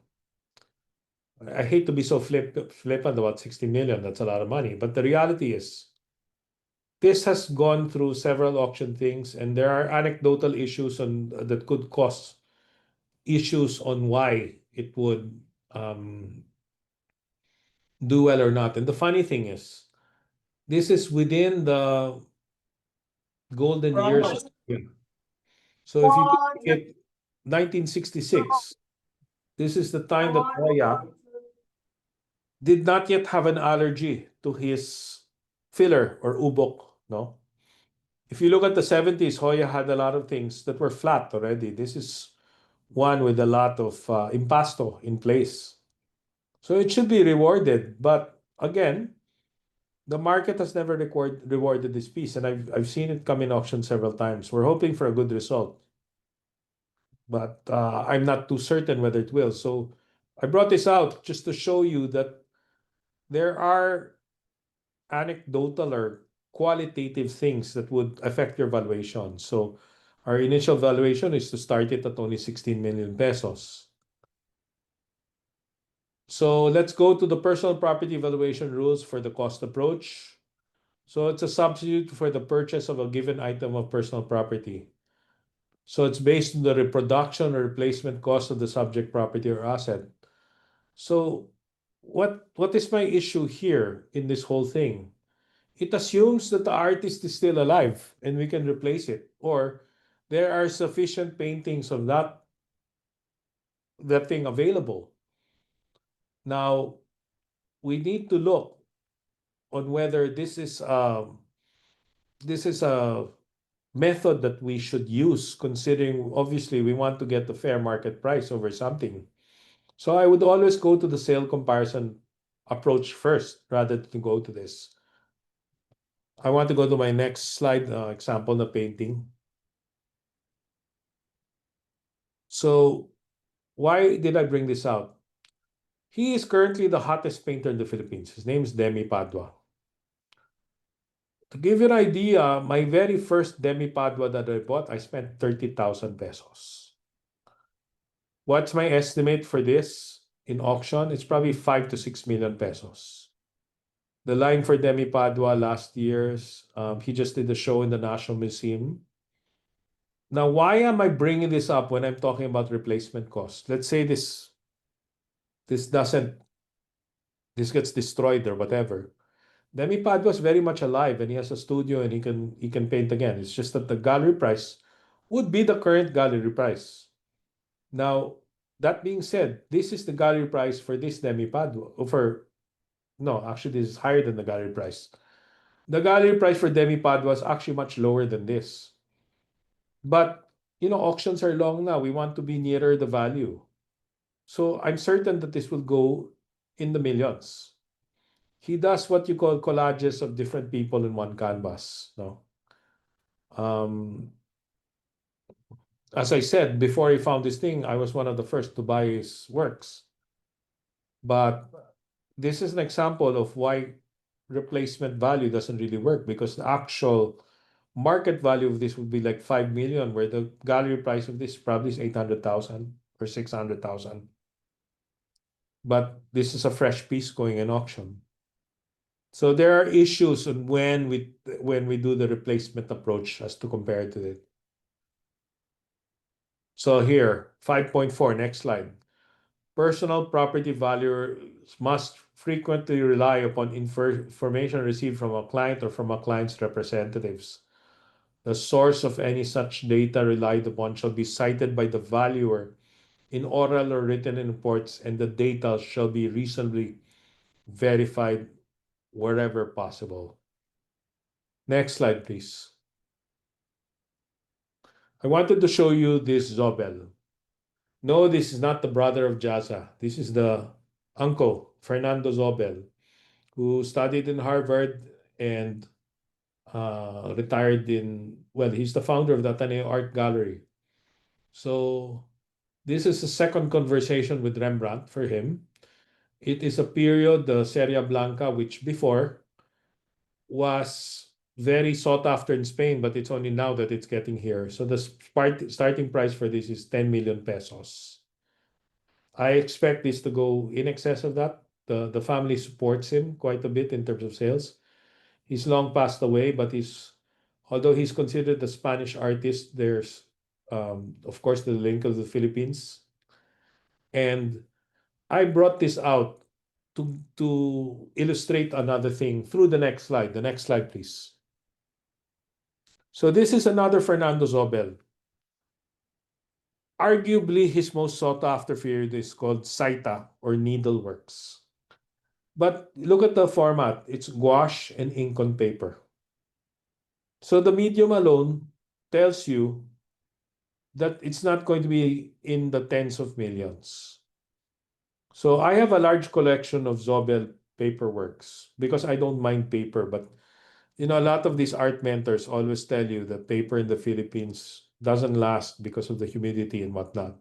I hate to be so flippant about 16 million. That's a lot of money. But the reality is, this has gone through several auction things, and there are anecdotal issues that could cause issues on why it would do well or not. And the funny thing is, this is within the golden years. So if you look at 1966, this is the time that Hoya did not yet have an allergy to his filler or ubok, no? If you look at the 70s, Hoya had a lot of things that were flat already. This is one with a lot of impasto in place. So it should be rewarded. But again, the market has never rewarded this piece, and I've seen it come in auction several times. We're hoping for a good result, but I'm not too certain whether it will. So I brought this out just to show you that there are anecdotal or qualitative things that would affect your valuation. So our initial valuation is to start it at only 16 million pesos. So let's go to the personal property valuation rules for the cost approach. So it's a substitute for the purchase of a given item of personal property. So it's based on the reproduction or replacement cost of the subject property or asset. So what is my issue here in this whole thing? It assumes that the artist is still alive and we can replace it, or there are sufficient paintings of that that thing available. Now, we need to look on whether this is a method that we should use, considering obviously we want to get the fair market price over something. So I would always go to the sale comparison approach first rather than go to this. I want to go to my next slide, example, the painting. So why did I bring this out? He is currently the hottest painter in the Philippines. His name is Demi Padua. To give you an idea, my very first Demi Padua that I bought, I spent 30,000 pesos. What's my estimate for this in auction? It's probably 5 to 6 million pesos. The line for Demi Padua last year's, he just did a show in the National Museum. Now, why am I bringing this up when I'm talking about replacement cost? Let's say this gets destroyed or whatever. Demi Padua is very much alive and he has a studio and he can paint again. It's just that the gallery price would be the current gallery price. Now, that being said, this is the gallery price for this Demi Padua. No, actually, this is higher than the gallery price. The gallery price for Demi Padua is actually much lower than this. But, auctions are long now. We want to be nearer the value. So I'm certain that this will go in the millions. He does what you call collages of different people in one canvas. No? As I said, before he found this thing, I was one of the first to buy his works. But this is an example of why replacement value doesn't really work, because the actual market value of this would be like 5 million, where the gallery price of this probably is 800,000 or 600,000. But this is a fresh piece going in auction. So there are issues on when we do the replacement approach as to compare to it. So here, 5.4, next slide. Personal property valuers must frequently rely upon information received from a client or from a client's representatives. The source of any such data relied upon shall be cited by the valuer in oral or written reports, and the data shall be reasonably verified wherever possible. Next slide, please. I wanted to show you this Zobel. No, this is not the brother of Jaza. This is the uncle, Fernando Zobel, who studied in Harvard and retired he's the founder of the Atty Art Gallery. So this is a second conversation with Rembrandt for him. It is a period, the Serie Blanca, which before was very sought after in Spain, but it's only now that it's getting here. So the starting price for this is 10 million pesos. I expect this to go in excess of that. The family supports him quite a bit in terms of sales. He's long passed away, but although he's considered a Spanish artist, there's of course the link of the Philippines. And I brought this out to illustrate another thing through the next slide. The next slide, please. So this is another Fernando Zobel. Arguably, his most sought after period is called Saita or needleworks. But look at the format. It's gouache and ink on paper. So the medium alone tells you that it's not going to be in the tens of millions. So I have a large collection of Zobel paperworks because I don't mind paper, but a lot of these art mentors always tell you that paper in the Philippines doesn't last because of the humidity and whatnot.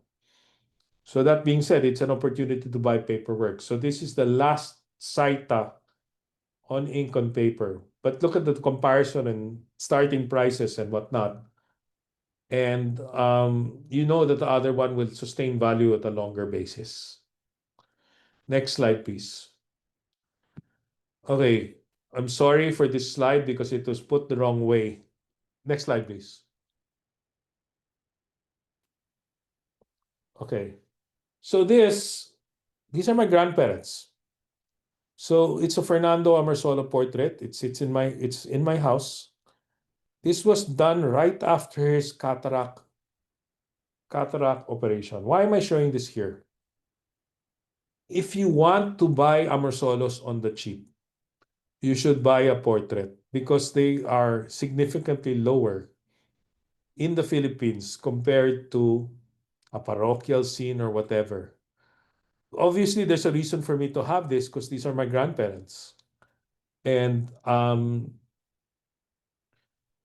So that being said, it's an opportunity to buy paperwork. So this is the last Saita on ink on paper. But look at the comparison and starting prices and whatnot. And you know that the other one will sustain value at a longer basis. Next slide, please. Okay, I'm sorry for this slide because it was put the wrong way. Next slide, please. Okay, so these are my grandparents. So it's a Fernando Amarsola portrait. It's in my house. This was done right after his cataract operation. Why am I showing this here? if you want to buy Amersolos on the cheap, you should buy a portrait because they are significantly lower in the Philippines compared to a parochial scene or whatever. Obviously, there's a reason for me to have this because these are my grandparents. And the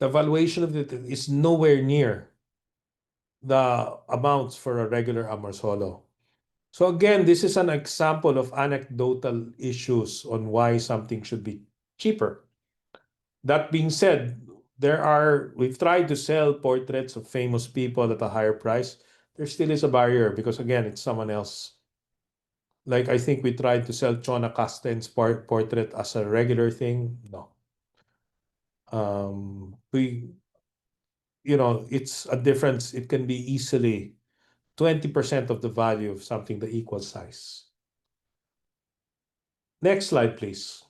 valuation of it is nowhere near the amounts for a regular Amorsolo. So again, this is an example of anecdotal issues on why something should be cheaper. That being said, we've tried to sell portraits of famous people at a higher price. There still is a barrier because again, it's someone else. Like I think we tried to sell Chona Casten's portrait as a regular thing. No. It's a difference. It can be easily 20% of the value of something the equal size. Next slide, please.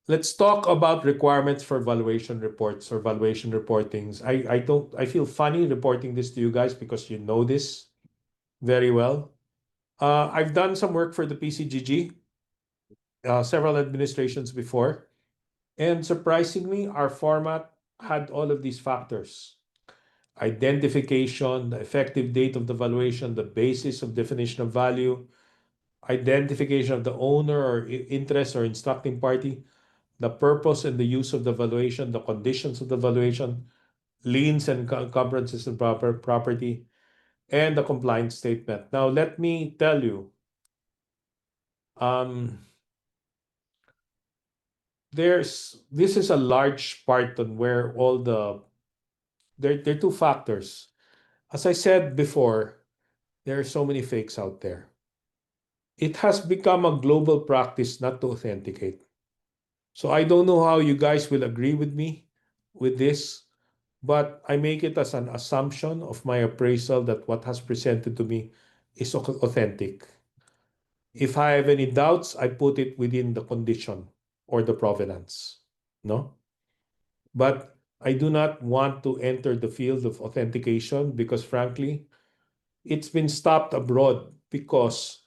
Let's talk about requirements for valuation reports or valuation reportings. I feel funny reporting this to you guys because you know this very well. I've done some work for the PCGG, several administrations before, and surprisingly, our format had all of these factors: identification, the effective date of the valuation, the basis of definition of value, identification of the owner or interest or instructing party, the purpose and the use of the valuation, the conditions of the valuation, liens and encumbrances and property, and the compliance statement. Now, let me tell you, this is a large part on where there are two factors. As I said before, there are so many fakes out there. It has become a global practice not to authenticate. So I don't know how you guys will agree with me with this, but I make it as an assumption of my appraisal that what has presented to me is authentic. If I have any doubts, I put it within the condition or the provenance. No? But I do not want to enter the field of authentication because, frankly, it's been stopped abroad because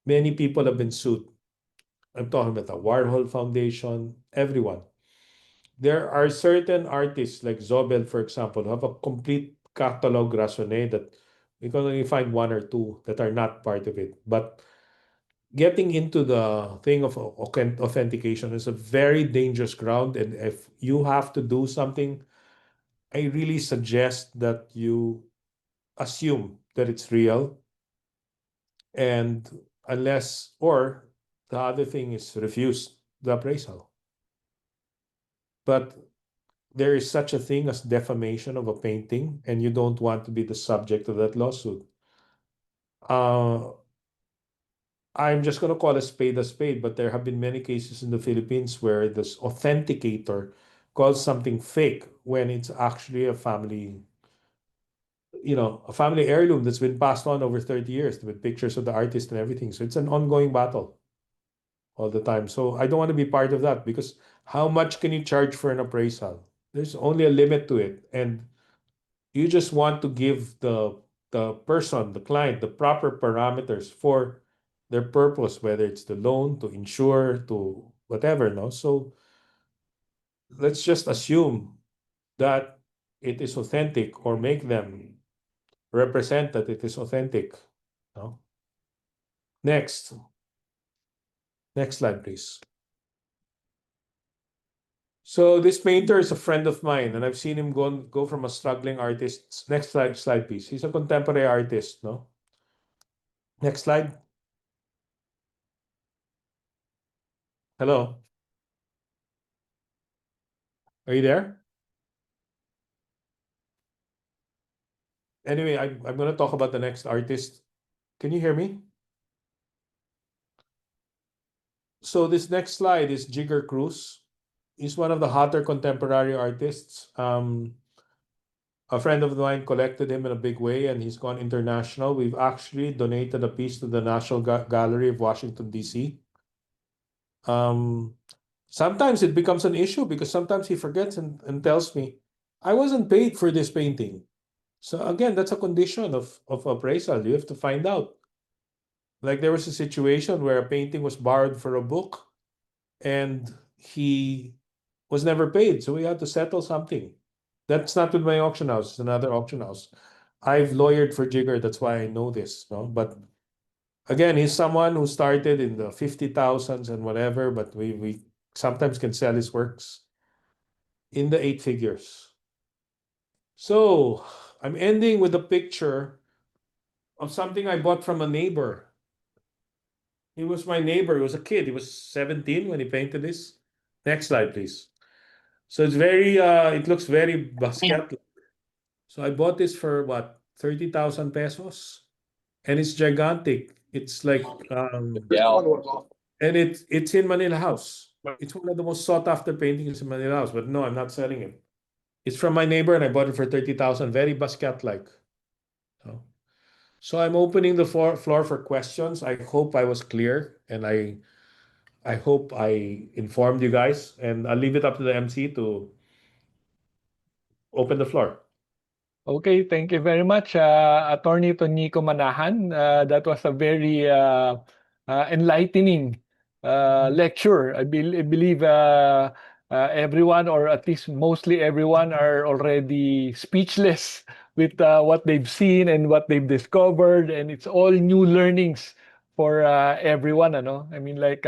many people have been sued. I'm talking about the Warhol Foundation, everyone. There are certain artists like Zobel, for example, who have a complete catalog raisonné that we can only find one or two that are not part of it. But getting into the thing of authentication is a very dangerous ground. And if you have to do something, I really suggest that you assume that it's real. And or the other thing is refuse the appraisal. But there is such a thing as defamation of a painting, and you don't want to be the subject of that lawsuit. I'm just going to call a spade, but there have been many cases in the Philippines where this authenticator calls something fake when it's actually a family heirloom that's been passed on over 30 years with pictures of the artist and everything. So it's an ongoing battle all the time. So I don't want to be part of that because how much can you charge for an appraisal? There's only a limit to it. And you just want to give the person, the client, the proper parameters for their purpose, whether it's the loan, to insure, to whatever, no? So let's just assume that it is authentic or make them represent that it is authentic. No? Next. Next slide, please. So this painter is a friend of mine, and I've seen him go from a struggling artist. Next slide, please. He's a contemporary artist, no? Next slide. Hello. Are you there? Anyway, I'm going to talk about the next artist. Can you hear me? So this next slide is Jigger Cruz. He's one of the hotter contemporary artists. A friend of mine collected him in a big way, and he's gone international. We've actually donated a piece to the National Gallery of Washington, D.C. Sometimes it becomes an issue because sometimes he forgets and tells me, I wasn't paid for this painting. So again, that's a condition of appraisal. You have to find out. Like there was a situation where a painting was borrowed for a book and he was never paid, so we had to settle something. That's not with my auction house, it's another auction house. I've lawyered for Jigger, that's why I know this, no? But again, he's someone who started in the 50,000s and whatever, but we sometimes can sell his works in the 8 figures. So I'm ending with a picture of something I bought from a neighbor. He was my neighbor. He was a kid. He was 17 when he painted this. Next slide, please. So it's very, it looks very basket. So I bought this for what, 30,000 pesos? And it's gigantic. It's like, and it's in Manila House. It's one of the most sought after paintings in Manila House. But no, I'm not selling it. It's from my neighbor and I bought it for 30,000. Very basket-like. So I'm opening the floor for questions. I hope I was clear and I hope I informed you guys, and I'll leave it up to the MC to open the floor. Okay, thank you very much, Attorney Tonico Manahan. That was a very enlightening lecture. I believe everyone, or at least mostly everyone, are already speechless with what they've seen and what they've discovered, and it's all new learnings for everyone. Ano? I mean, like,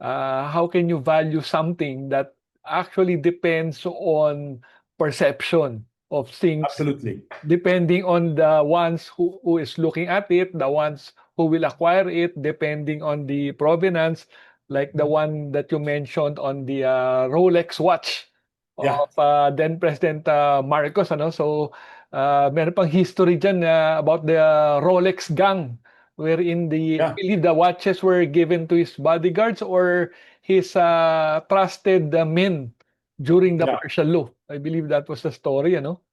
how can you value something that actually depends on perception of things, Absolutely. depending on the ones who is looking at it, the ones who will acquire it, depending on the provenance, like the one that you mentioned on the Rolex watch Yeah. of then President Marcos. Ano? So, meron pang history dyan about the Rolex gang, wherein I Yeah. believe the watches were given to his bodyguards or his trusted men during the Yeah. martial law. I believe that was the story, ano?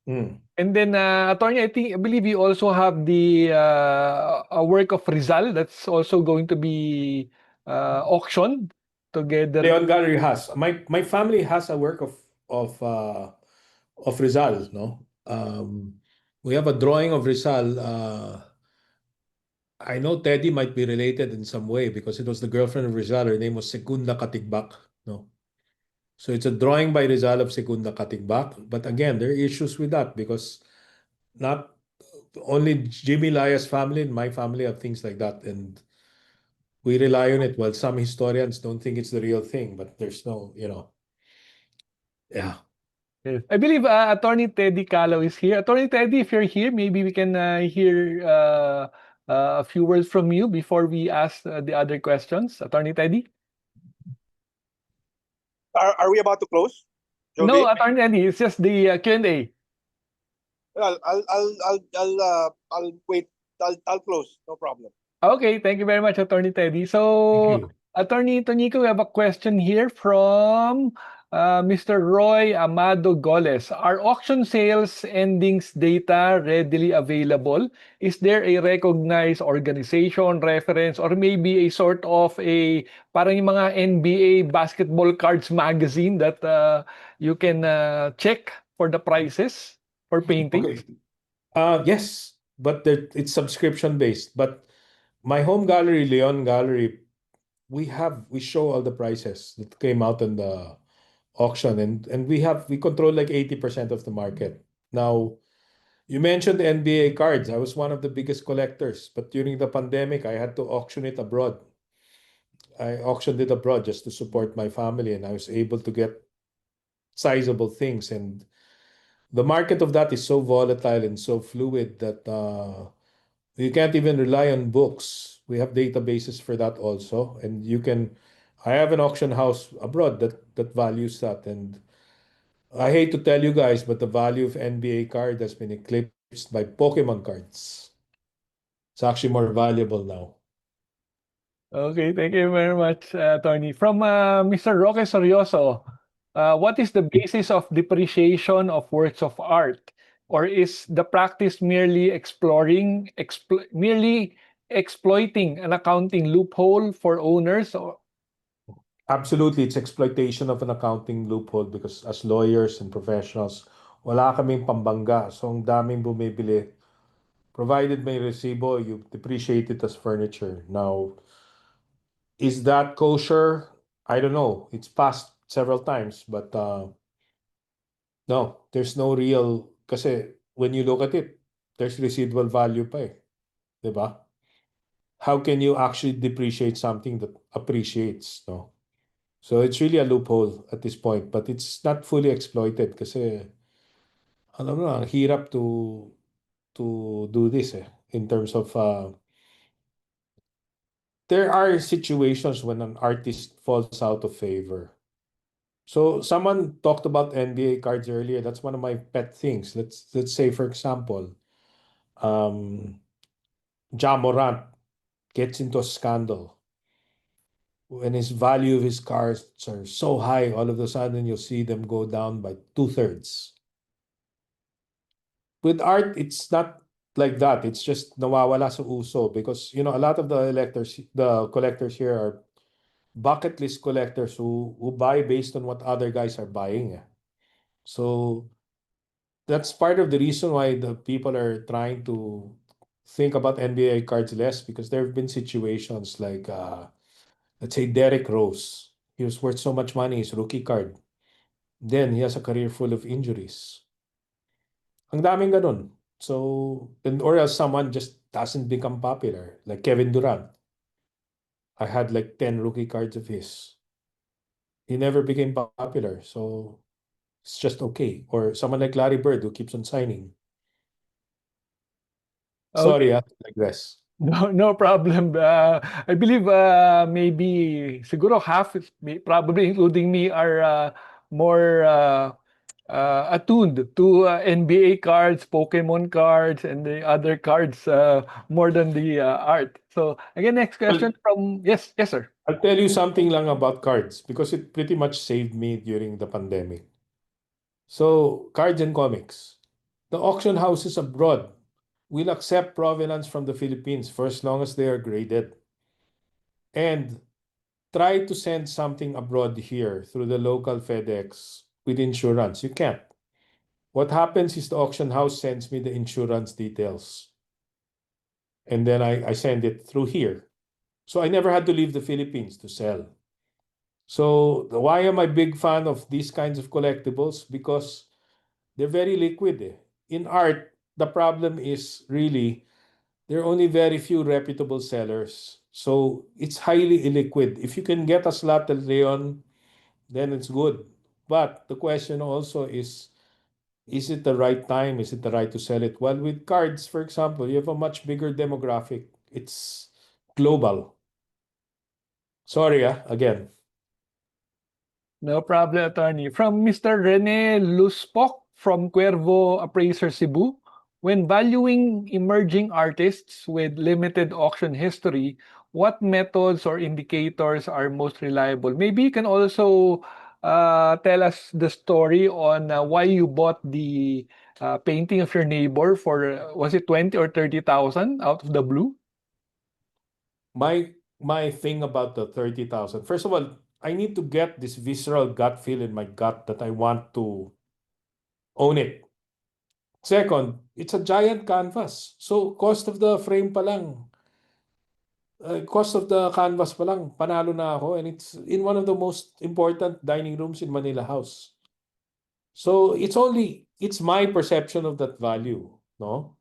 Mm. And then, Attorney, I believe you also have the a work of Rizal that's also going to be auctioned together. Leon Gallery has. My family has a work of Rizal, no? We have a drawing of Rizal. I know Teddy might be related in some way because it was the girlfriend of Rizal. Her name was Segunda Katigbak, no? So it's a drawing by Rizal of Segunda Katigbak. But again, there are issues with that because not only Jimmy Laya's family and my family have things like that. And we rely on it. While some historians don't think it's the real thing, but there's no, yeah. Yes. I believe Attorney Teddy Callow is here. Attorney Teddy, if you're here, maybe we can hear a few words from you before we ask the other questions. Attorney Teddy? Are we about to close, No, Joby? Attorney Teddy, it's just the Q&A. Well, I'll wait. I'll close. No problem. Okay, thank you very much, Attorney Teddy. Thank So, you. Attorney Tonico, we have a question here from Mr. Roy Amado Goles. Are auction sales endings data readily available? Is there a recognized organization, reference, or maybe a sort of parang yung mga NBA basketball cards magazine that you can check for the prices for paintings? Okay. Yes, but it's subscription based. But my home gallery, Leon Gallery, we show all the prices that came out in the auction, and we control like 80% of the market. Now, you mentioned the NBA cards. I was one of the biggest collectors, but during the pandemic, I had to auction it abroad. I auctioned it abroad just to support my family, and I was able to get sizable things. And the market of that is so volatile and so fluid that you can't even rely on books. We have databases for that also, and I have an auction house abroad that values that. And I hate to tell you guys, but the value of NBA card has been eclipsed by Pokemon cards. It's actually more valuable now. Okay, thank you very much, Tony. From Mr. Roque Sorioso, what is the basis of depreciation of works of art? Or is the practice merely merely exploiting an accounting loophole for owners? Or Absolutely, it's exploitation of an accounting loophole because as lawyers and professionals, wala kaming pambangga. So ang daming bumibili provided may resibo, you depreciate it as furniture. Now, is that kosher? I don't know. It's passed several times, but no, there's no real, kasi when you look at it, there's residual value pa eh. Diba? How can you actually depreciate something that appreciates, no? So it's really a loophole at this point, but it's not fully exploited kasi alam mo, ang hirap to do this eh, in terms of there are situations when an artist falls out of favor. So someone talked about NBA cards earlier. That's one of my pet things. Let's say, for example, Ja Morant gets into a scandal. When his value of his cards are so high, all of a sudden you'll see them go down by 2/3. With art, it's not like that. It's just nawawala sa uso because a lot of the collectors here are bucket list collectors who buy based on what other guys are buying. Eh. So that's part of the reason why the people are trying to think about NBA cards less because there have been situations like let's say Derrick Rose. He was worth so much money, his rookie card. Then he has a career full of injuries. Ang daming ganun. So, or else someone just doesn't become popular, like Kevin Durant. I had like 10 rookie cards of his. He never became popular, so it's just okay. Or someone like Larry Bird who keeps on signing. Sorry, I digress. No, no problem. I believe maybe siguro half, probably including me, are more attuned to NBA cards, Pokemon cards, and the other cards more than the art. So again, next question from yes, sir. I'll tell you something lang about cards because it pretty much saved me during the pandemic. So, cards and comics. The auction houses abroad will accept provenance from the Philippines for as long as they are graded. And try to send something abroad here through the local FedEx with insurance. You can't. What happens is the auction house sends me the insurance details. And then I send it through here. So I never had to leave the Philippines to sell. So why am I big fan of these kinds of collectibles? Because they're very liquid. Eh. In art, the problem is really there are only very few reputable sellers. So it's highly illiquid. If you can get a slot del Leon, then it's good. But the question also is it the right time? Is it the right to sell it? Well, with cards, for example, you have a much bigger demographic. It's global. Sorry, again. No problem, attorney. From Mr. Rene Luspok from Cuervo Appraiser Cebu, when valuing emerging artists with limited auction history, what methods or indicators are most reliable? Maybe you can also tell us the story on why you bought the painting of your neighbor for, was it 20 or 30,000 out of the blue? My thing about the 30,000. First of all, I need to get this visceral gut feel in my gut that I want to own it. Second, it's a giant canvas. So cost of the frame pa lang, cost of the canvas pa lang, panalo na ako. And it's in one of the most important dining rooms in Manila House. So it's my perception of that value, no?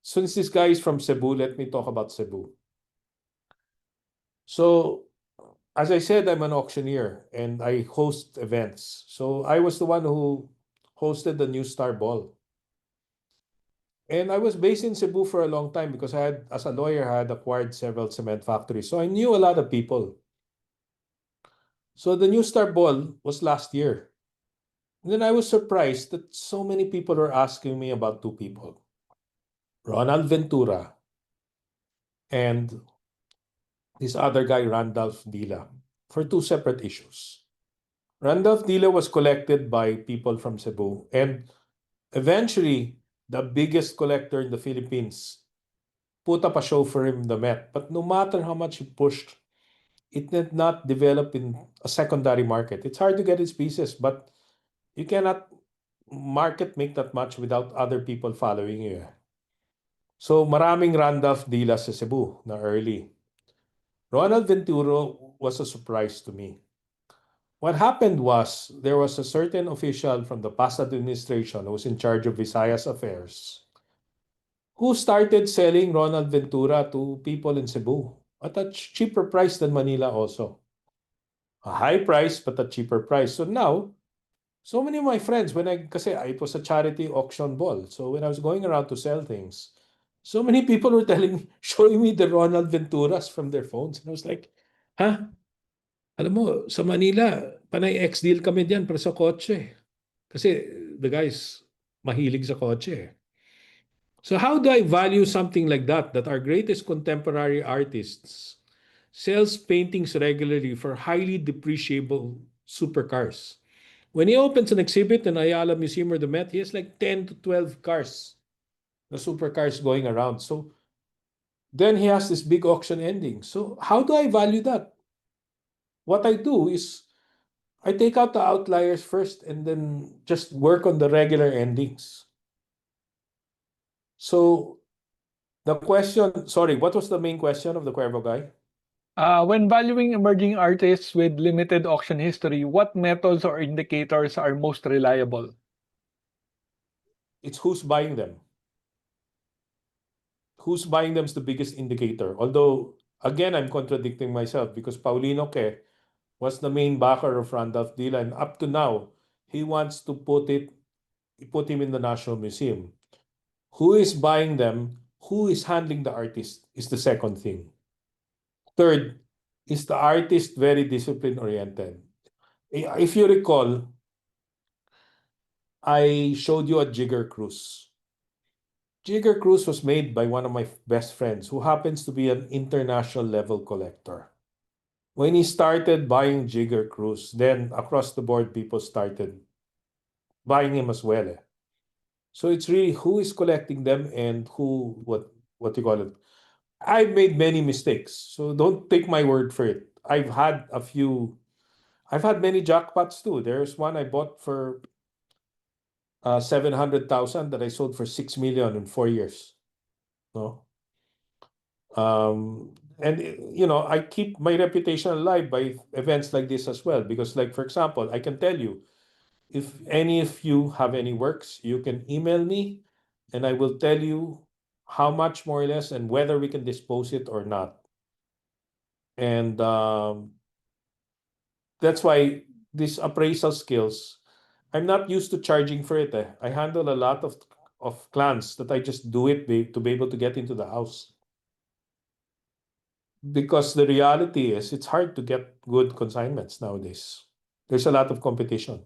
Since this guy is from Cebu, let me talk about Cebu. So, as I said, I'm an auctioneer and I host events. So I was the one who hosted the New Star Ball. And I was based in Cebu for a long time because as a lawyer, I had acquired several cement factories. So I knew a lot of people. So the New Star Ball was last year. And then I was surprised that so many people were asking me about two people, Ronald Ventura and this other guy, Randolph Dila, for two separate issues. Randolph Dila was collected by people from Cebu, and eventually, the biggest collector in the Philippines put up a show for him in the Met. But no matter how much he pushed, it did not develop in a secondary market. It's hard to get his pieces, but you cannot market make that much without other people following you. So maraming Randolph dealers sa Cebu na early. Ronald Venturo was a surprise to me. What happened was there was a certain official from the past administration who was in charge of Visayas affairs who started selling Ronald Ventura to people in Cebu at a cheaper price than Manila also. A high price but a cheaper price. So now, so many of my friends, kasi it was a charity auction ball. So when I was going around to sell things, so many people were showing me the Ronald Venturas from their phones. And I was like, huh? Alam mo, sa Manila, panay ex-deal kami diyan para sa kotse. Kasi the guys mahilig sa kotse. So how do I value something like that our greatest contemporary artists sells paintings regularly for highly depreciable supercars? When he opens an exhibit in Ayala Museum or the Met, he has like 10 to 12 cars, the supercars going around. So then he has this big auction ending. So how do I value that? What I do is I take out the outliers first and then just work on the regular endings. So the question, sorry, what was the main question of the Cuervo guy? When valuing emerging artists with limited auction history, what methods or indicators are most reliable? It's who's buying them. Who's buying them is the biggest indicator. Although, again, I'm contradicting myself because Paulino Ke was the main backer of Randolph Dila, and up to now, he wants to put him in the National Museum. Who is buying them? Who is handling the artist is the second thing. Third, is the artist very discipline-oriented? If you recall, I showed you a Jigger Cruise. Jigger Cruise was made by one of my best friends who happens to be an international level collector. When he started buying Jigger Cruise, then across the board people started buying him as well. So it's really who is collecting them and what you call it. I've made many mistakes, so don't take my word for it. I've had many jackpots too. There's one I bought for 700,000 that I sold for 6 million in 4 years. No. And I keep my reputation alive by events like this as well. Because, like, for example, I can tell you, if any of you have any works, you can email me and I will tell you how much more or less and whether we can dispose it or not. And that's why these appraisal skills, I'm not used to charging for it. I handle a lot of clans that I just do it to be able to get into the house. Because the reality is it's hard to get good consignments nowadays. There's a lot of competition.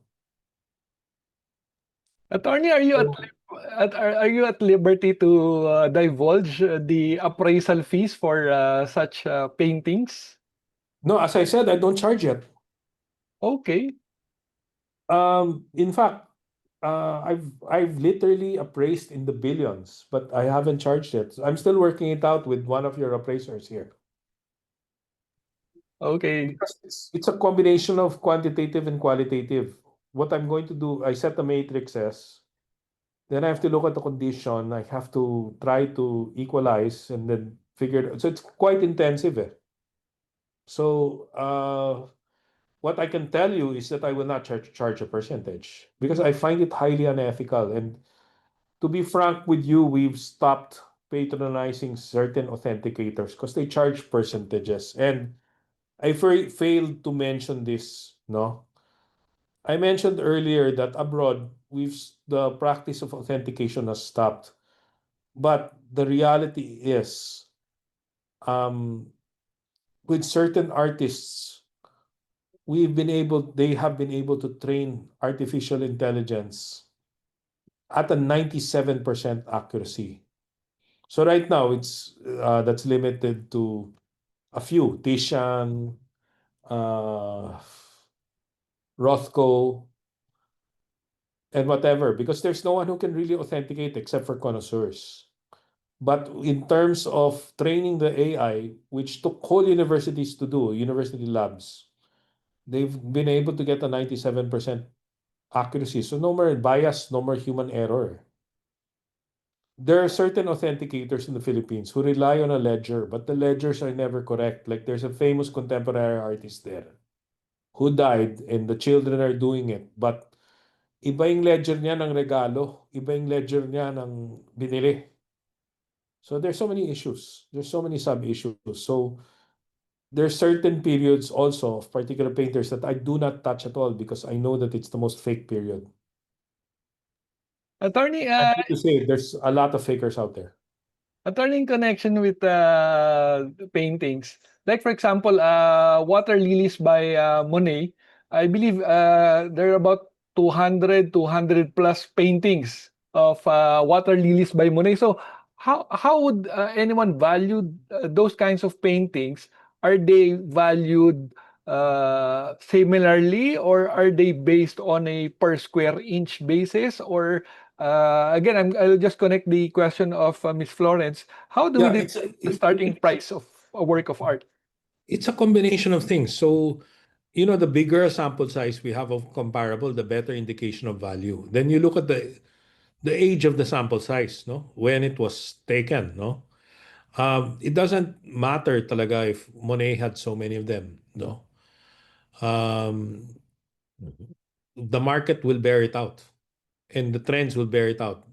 Attorney, are you at liberty to divulge the appraisal fees for such paintings? No, as I said, I don't charge yet. Okay. In fact, I've literally appraised in the billions, but I haven't charged yet. I'm still working it out with one of your appraisers here. Okay. Because it's a combination of quantitative and qualitative. What I'm going to do, I set the matrices, then I have to look at the condition. I have to try to equalize and then figure it out. So it's quite intensive. So what I can tell you is that I will not charge a percentage because I find it highly unethical. And to be frank with you, we've stopped patronizing certain authenticators because they charge percentages. And I failed to mention this, no? I mentioned earlier that abroad, the practice of authentication has stopped. But the reality is, with certain artists, they have been able to train artificial intelligence at a 97% accuracy. So right now, that's limited to a few, Tishan, Rothko, and whatever, because there's no one who can really authenticate except for connoisseurs. But in terms of training the AI, which took whole universities to do, university labs, they've been able to get a 97% accuracy. So no more bias, no more human error. There are certain authenticators in the Philippines who rely on a ledger, but the ledgers are never correct. Like there's a famous contemporary artist there who died and the children are doing it. But iba yung ledger niya ng regalo, iba yung ledger niya ng binili. So there's so many issues. There's so many sub-issues. So there's certain periods also of particular painters that I do not touch at all because I know that it's the most fake period. Attorney, I'm here to say there's a lot of fakers out there. Attorney, in connection with paintings, like for example, Water Lilies by Monet, I believe there are about 200 plus paintings of Water Lilies by Monet. So how would anyone value those kinds of paintings? Are they valued similarly, or are they based on a per square inch basis? Or again, I'll just connect the question of Miss Florence. How do we Yeah, determine the starting price of a work of art? it's a combination of things. So, the bigger sample size we have of comparable, the better indication of value. Then you look at the age of the sample size, no? When it was taken, no? It doesn't matter talaga if Monet had so many of them, no? Um, the market will bear it out and the trends will bear it out.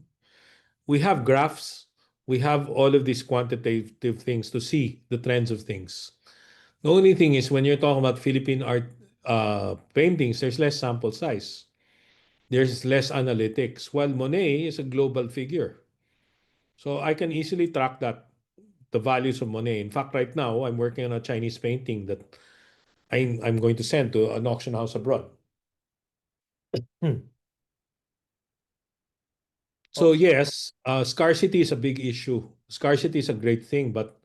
We have graphs, we have all of these quantitative things to see the trends of things. The only thing is when you're talking about Philippine art paintings, there's less sample size. There's less analytics. While Monet is a global figure. So I can easily track the values of Monet. In fact, right now, I'm working on a Chinese painting that I'm going to send to an auction house abroad. So yes, scarcity is a big issue. Scarcity is a great thing, but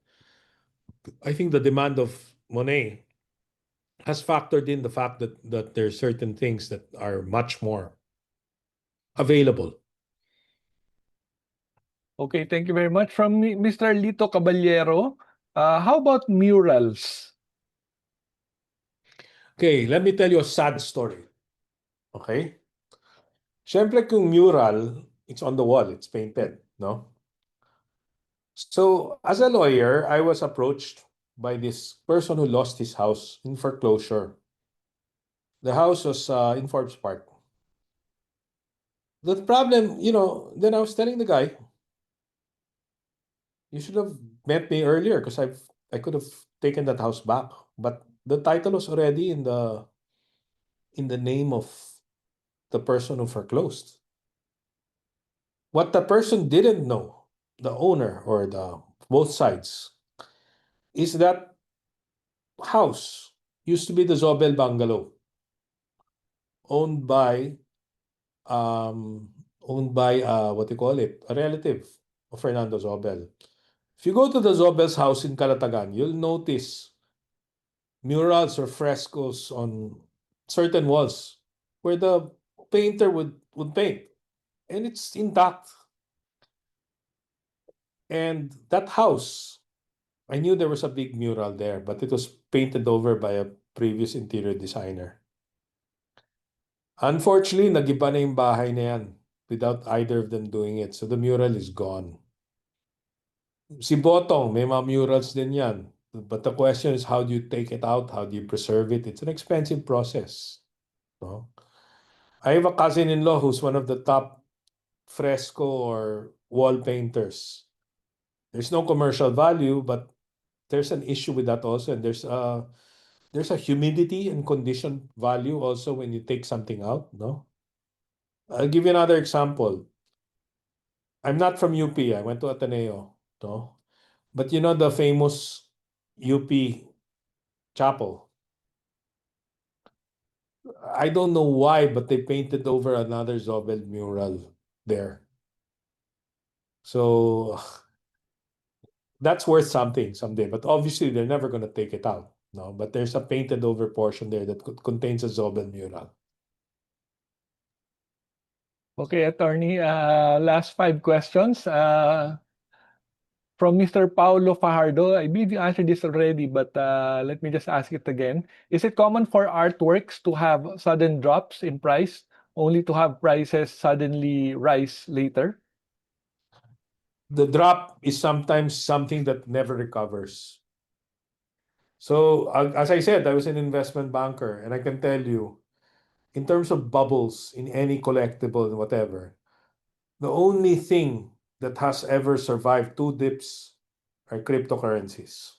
I think the demand of Monet has factored in the fact that there are certain things that are much more available. Okay, thank you very much. From Mr. Lito Caballero, how about murals? Okay, let me tell you a sad story. Okay? Siyempre kung mural, it's on the wall, it's painted, no? So, as a lawyer, I was approached by this person who lost his house in foreclosure. The house was in Forbes Park. The problem, then I was telling the guy, you should have met me earlier because I could have taken that house back. But the title was already in the name of the person who foreclosed. What the person didn't know, the owner or the both sides, is that house used to be the Zobel bungalow, owned by what do you call it, a relative of Fernando Zobel. If you go to the Zobel's house in Calatagan, you'll notice murals or frescoes on certain walls where the painter would paint, and it's intact. And that house, I knew there was a big mural there, but it was painted over by a previous interior designer. Unfortunately, nagiba na yung bahay na yan without either of them doing it. So the mural is gone. Si Botong, may mga murals din yan. But the question is, how do you take it out? How do you preserve it? It's an expensive process. No? I have a cousin-in-law who's one of the top fresco or wall painters. There's no commercial value, but there's an issue with that also. And there's a humidity and condition value also when you take something out, no? I'll give you another example. I'm not from UP. I went to Ateneo, no? But you know the famous UP chapel. I don't know why, but they painted over another Zobel mural there. So that's worth something someday. But obviously, they're never going to take it out, no? But there's a painted over portion there that contains a Zobel mural. Okay, attorney, last 5 questions. From Mr. Paulo Fajardo, I believe you answered this already, but let me just ask it again. Is it common for artworks to have sudden drops in price only to have prices suddenly rise later? The drop is sometimes something that never recovers. So, as I said, I was an investment banker, and I can tell you, in terms of bubbles in any collectible and whatever, the only thing that has ever survived two dips are cryptocurrencies.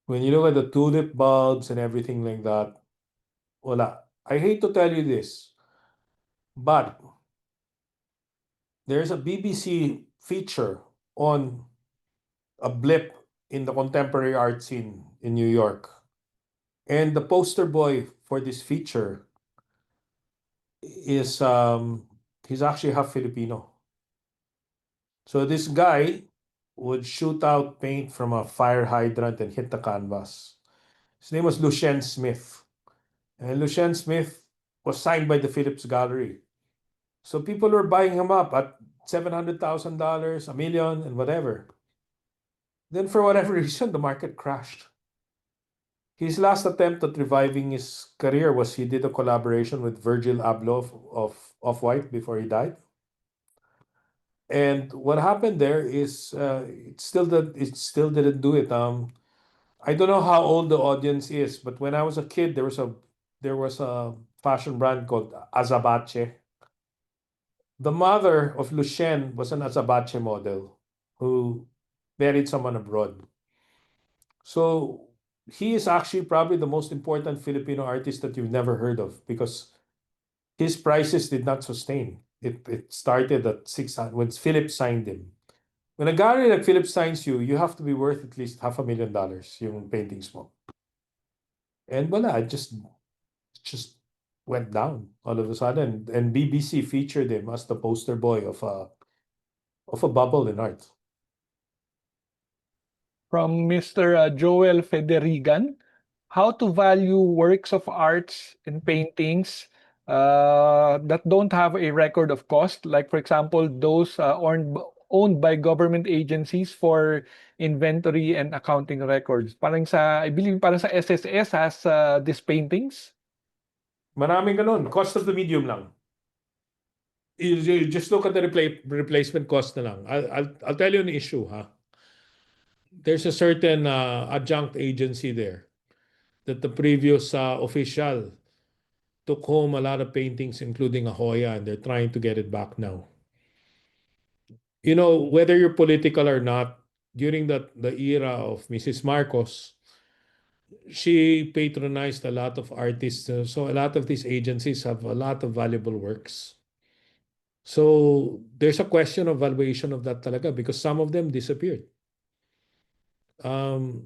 When you look at the tulip bulbs and everything like that, wala. I hate to tell you this, but there's a BBC feature on a blip in the contemporary art scene in New York. And the poster boy for this feature is he's actually half Filipino. So this guy would shoot out paint from a fire hydrant and hit the canvas. His name was Lucien Smith. And Lucien Smith was signed by the Phillips Gallery. So people were buying him up at $700,000, a million, and whatever. Then for whatever reason, the market crashed. His last attempt at reviving his career was he did a collaboration with Virgil Abloh of Off-White before he died. And what happened there is it still didn't do it. I don't know how old the audience is, but when I was a kid, there was a fashion brand called Azabache. The mother of Lucien was an Azabache model who married someone abroad. So he is actually probably the most important Filipino artist that you've never heard of because his prices did not sustain. It started at 600 when Phillips signed him. When a gallery like Phillips signs you, you have to be worth at least $500,000 yung paintings mo. And voila, it just went down all of a sudden. And BBC featured him as the poster boy of a bubble in art. From Mr. Joel Federigan, how to value works of arts and paintings that don't have a record of cost, like for example, those owned by government agencies for inventory and accounting records. I believe parang sa SSS has these paintings. Maraming ganun. Cost of the medium lang. You just look at the replacement cost na lang. I'll tell you an issue, ha? There's a certain adjunct agency there that the previous official took home a lot of paintings, including a Hoya, and they're trying to get it back now. You know, whether you're political or not, during the era of Mrs. Marcos, she patronized a lot of artists. So a lot of these agencies have a lot of valuable works. So there's a question of valuation of that talaga because some of them disappeared. I'll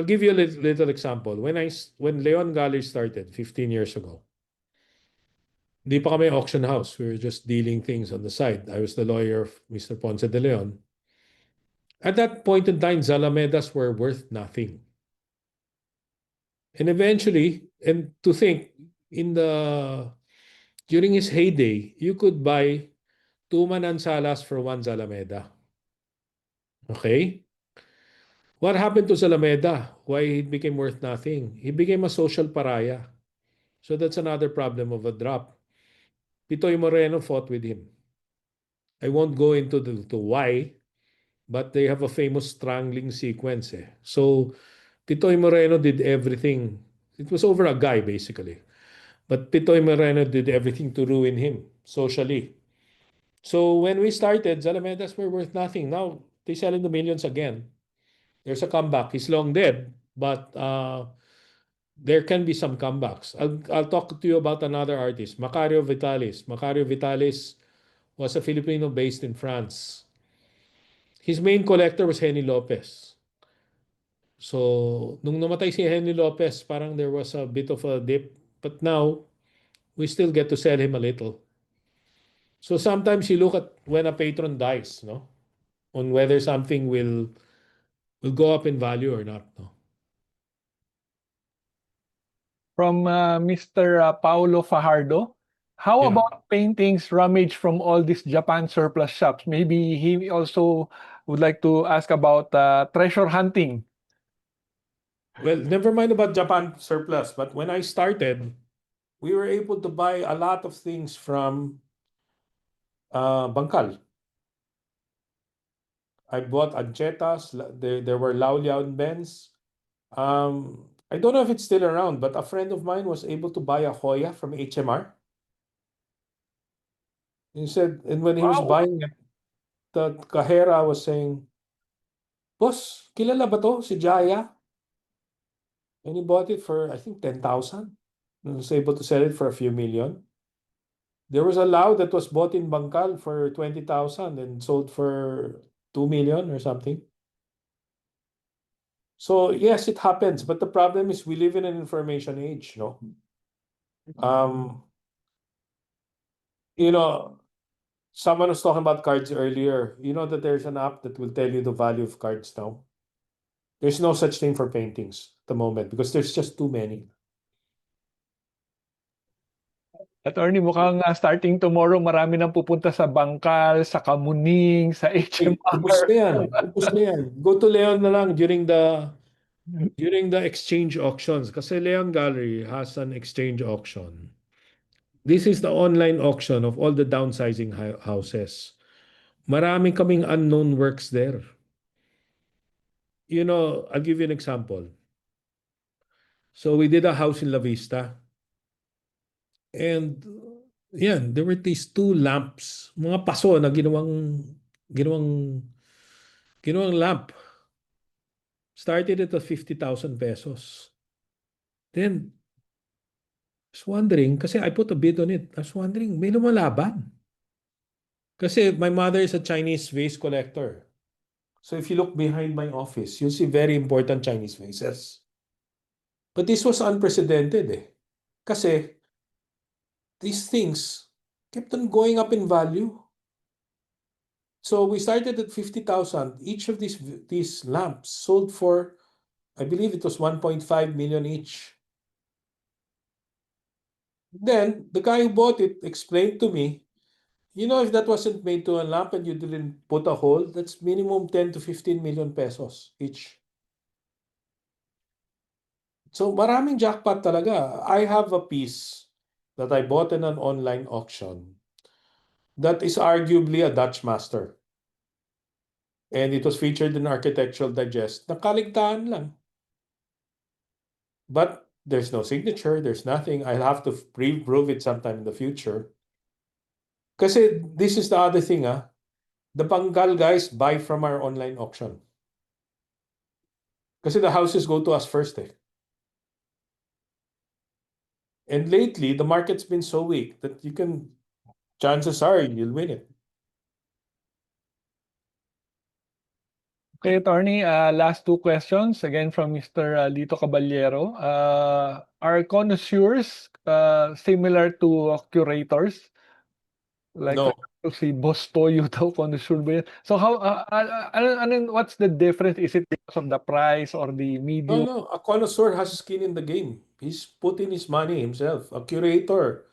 give you a little example. When Leon Gallery started 15 years ago, di pa kami auction house. We were just dealing things on the side. I was the lawyer of Mr. Ponce de Leon. At that point in time, Zalamedas were worth nothing. And eventually, and to think, during his heyday, you could buy 2 Manansalas for 1 Zalameda. Okay? What happened to Zalameda? Why he became worth nothing? He became a social pariah. So that's another problem of a drop. Pitoy Moreno fought with him. I won't go into the why, but they have a famous strangling sequence. So Pitoy Moreno did everything. It was over a guy, basically. But Pitoy Moreno did everything to ruin him socially. So when we started, Zalamedas were worth nothing. Now they sell in the millions again. There's a comeback. He's long dead, but there can be some comebacks. I'll talk to you about another artist, Macario Vitalis. Macario Vitalis was a Filipino based in France. His main collector was Henny Lopez. So, nung namatay si Henry Lopez, parang there was a bit of a dip. But now, we still get to sell him a little. So sometimes you look at when a patron dies, no? On whether something will go up in value or not, no? From Mr. Paulo Fajardo, how Yeah. about paintings rummaged from all these Japan surplus shops? Maybe he also would like to ask about treasure hunting. Well, never mind about Japan surplus, but when I started, we were able to buy a lot of things from Bangkal. I bought anchetas. There were Lao Liao and Bens. I don't know if it's still around, but a friend of mine was able to buy a Hoya from HMR. He said, and when he was Wow. buying it, the kahera was saying, "Boss, kilala ba to si Jaya?" And he bought it for, I think, 10,000. And was able to sell it for a few million. There was a Lao that was bought in Bangkal for 20,000 and sold for 2 million or something. So yes, it happens, but the problem is we live in an information age, no? Um, you know, someone was talking about cards earlier. You know that there's an app that will tell you the value of cards now. There's no such thing for paintings at the moment because there's just too many. Attorney, mukhang starting tomorrow, marami nang pupunta sa Bangkal, sa Kamuning, sa Hey, ubos HMR. na yan. Ubos na yan. Go to Leon na lang during the exchange auctions kasi Leon Gallery has an exchange auction. This is the online auction of all the downsizing houses. Marami kaming unknown works there. I'll give you an example. So we did a house in La Vista. And yan, there were these two lamps, mga paso na ginawang ginawang lamp. Started at 50,000 pesos. Then I was wondering, kasi I put a bid on it. I was wondering, may lumalaban. Kasi my mother is a Chinese vase collector. So if you look behind my office, you'll see very important Chinese vases. But this was unprecedented eh. Kasi these things kept on going up in value. So we started at 50,000. Each of these lamps sold for, I believe it was 1.5 million each. Then the guy who bought it explained to me, if that wasn't made to a lamp and you didn't put a hole, that's minimum 10 to 15 million pesos each. So maraming jackpot talaga. I have a piece that I bought in an online auction that is arguably a Dutch master. And it was featured in Architectural Digest. Nakaligtaan lang. But there's no signature, there's nothing. I'll have to prove it sometime in the future. Kasi this is the other thing, the Bengal guys buy from our online auction. Kasi the houses go to us first eh. And lately, the market's been so weak that chances are you'll win it. Okay, Attorney, last two questions, again from Mr. Lito Caballero. Are connoisseurs similar to curators? Like No. si Boss Toyo daw, connoisseur ba yun? So what's the difference? Is it because of the price or the medium? No. A connoisseur has skin in the game. He's put in his money himself. A curator.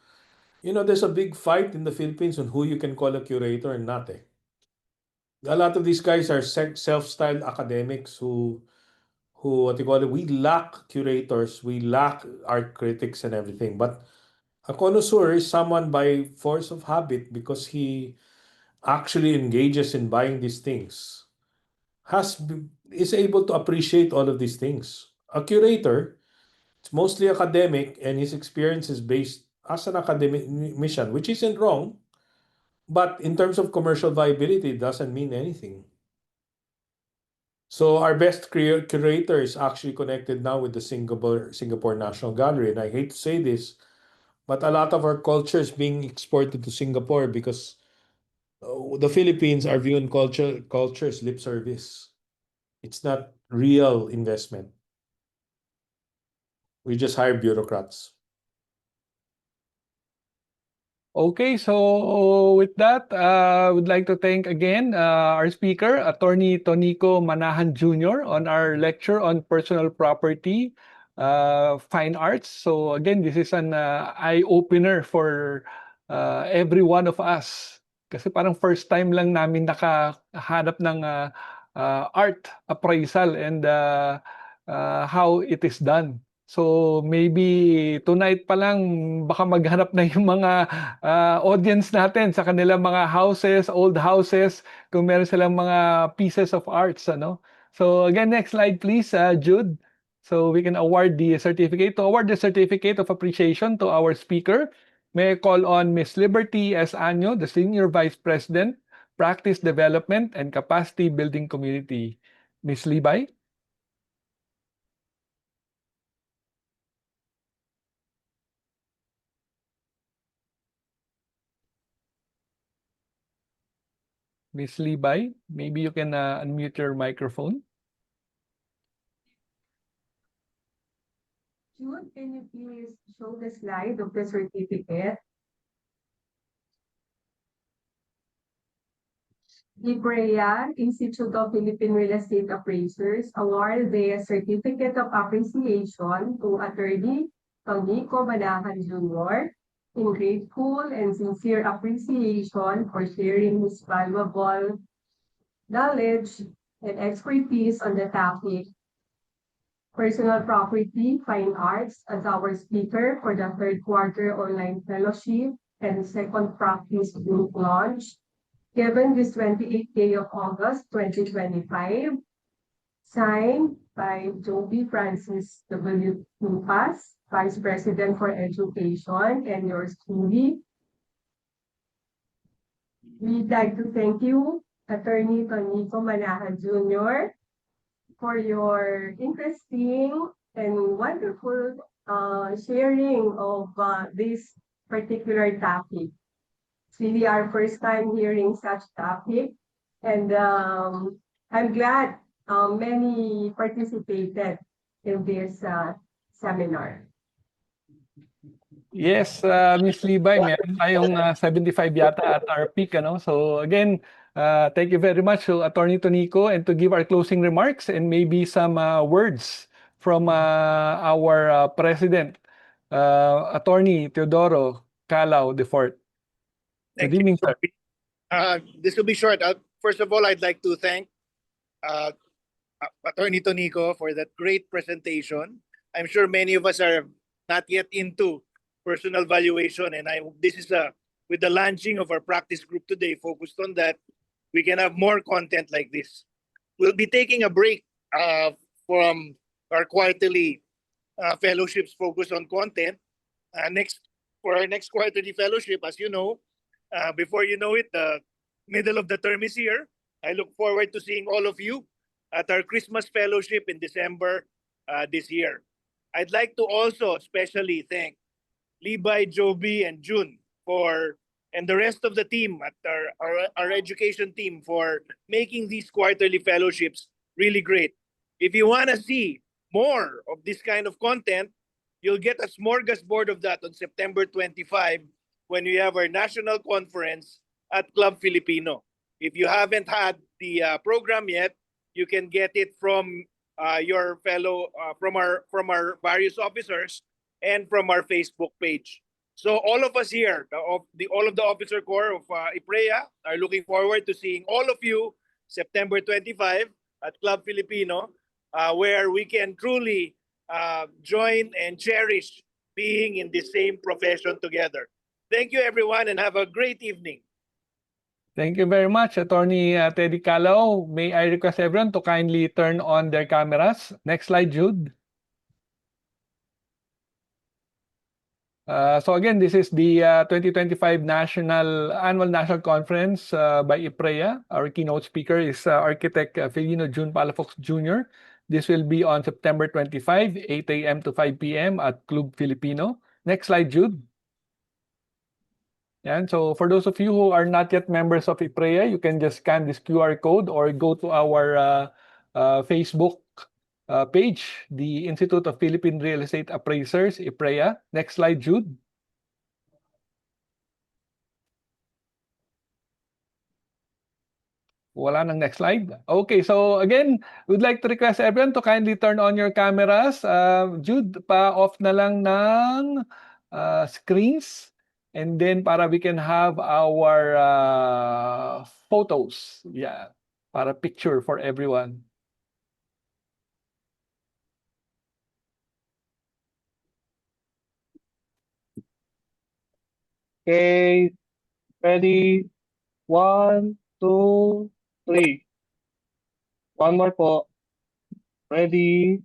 There's a big fight in the Philippines on who you can call a curator and not eh. A lot of these guys are self-styled academics who what you call it, we lack curators, we lack art critics and everything. But a connoisseur is someone by force of habit because he actually engages in buying these things, is able to appreciate all of these things. A curator, it's mostly academic and his experience is based as an academician, which isn't wrong, but in terms of commercial viability, it doesn't mean anything. So our best curator is actually connected now with the Singapore National Gallery. And I hate to say this, but a lot of our culture is being exported to Singapore because the Philippines are viewing culture as lip service. It's not real investment. We just hire bureaucrats. Okay, so with that, I would like to thank again our speaker, Attorney Tonico Manahan Jr. on our lecture on personal property, fine arts. So again, this is an eye-opener for every one of us. Kasi parang first time lang namin nakahanap ng art appraisal and how it is done. So maybe tonight pa lang baka maghanap na yung mga audience natin sa kanilang mga houses, old houses, kung meron silang mga pieces of arts, ano. So again, next slide please, Jude. So we can award the certificate. To award the certificate of appreciation to our speaker, may I call on Miss Liberty S. Año, the Senior Vice President, Practice Development and Capacity Building Community. Miss Libay? Miss Libay, maybe you can unmute your microphone. Jude, can you please show the slide of the certificate? The PREA, Institute of Philippine Real Estate Appraisers, award the Certificate of Appreciation to Attorney Tonico Manahan Jr. in grateful and sincere appreciation for sharing his valuable knowledge and expertise on the topic Personal Property, Fine Arts as our speaker for the third quarter online fellowship and second practice group launch given this 28th day of August 2025, signed by Joby Francis W. Lupas, Vice President for Education, and yours truly. We'd like to thank you, Attorney Tonico Manahan Jr., for your interesting and wonderful sharing of this particular topic. It's really our first time hearing such topic, and I'm glad many participated in this seminar. Yes, Miss Libay, meron tayong 75 yata at our peak, ano? So again, thank you very much to Attorney Tonico, and to give our closing remarks and maybe some words from our President, Attorney Teodoro Calao IV. Good Thank you. evening, sir. This will be short. First of all, I'd like to thank uh, Attorney Tonico for that great presentation. I'm sure many of us are not yet into personal valuation, and this is with the launching of our practice group today focused on that, we can have more content like this. We'll be taking a break from our quarterly fellowships focused on content. For our next quarterly fellowship, as you know, before you know it, the middle of the term is here. I look forward to seeing all of you at our Christmas fellowship in December this year. I'd like to also especially thank Libay, Joby, and June and the rest of the team at our education team for making these quarterly fellowships really great. If you want to see more of this kind of content, you'll get a smorgasbord of that on September 25 when we have our national conference at Club Filipino. If you haven't had the program yet, you can get it from your fellow from our various officers and from our Facebook page. So all of us here, all of the officer corps of PREA are looking forward to seeing all of you September 25 at Club Filipino, where we can truly join and cherish being in the same profession together. Thank you, everyone, and have a great evening. Thank you very much, Attorney Teddy Calao. May I request everyone to kindly turn on their cameras. Next slide, Jude. So again, this is the 2025 Annual National Conference by PREA. Our keynote speaker is Architect Felino June Palafox Jr. This will be on September 25, 8 a.m. to 5 p.m. at Club Filipino. Next slide, Jude. And so for those of you who are not yet members of PREA, you can just scan this QR code or go to our Facebook page, the Institute of Philippine Real Estate Appraisers, PREA. Next slide, Jude. Wala nang next slide. Okay, so again, we'd like to request everyone to kindly turn on your cameras. Jude, pa-off na lang ng screens. And then para we can have our photos. Yeah, para picture for everyone. Okay, ready? 1, 2, 3. One more po. Ready?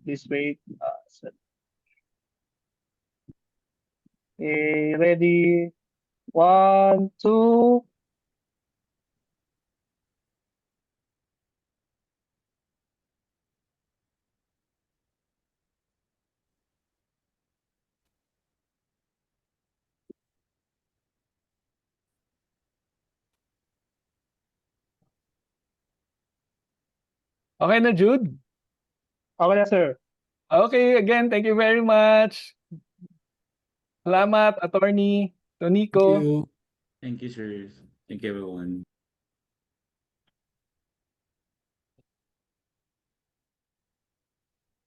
This way. Okay, ready? 1, 2. Okay na, Jude? Okay na, sir. Okay, again, thank you very much. Salamat, Attorney Thank Tonico. you. Thank you, sir. Thank you, everyone.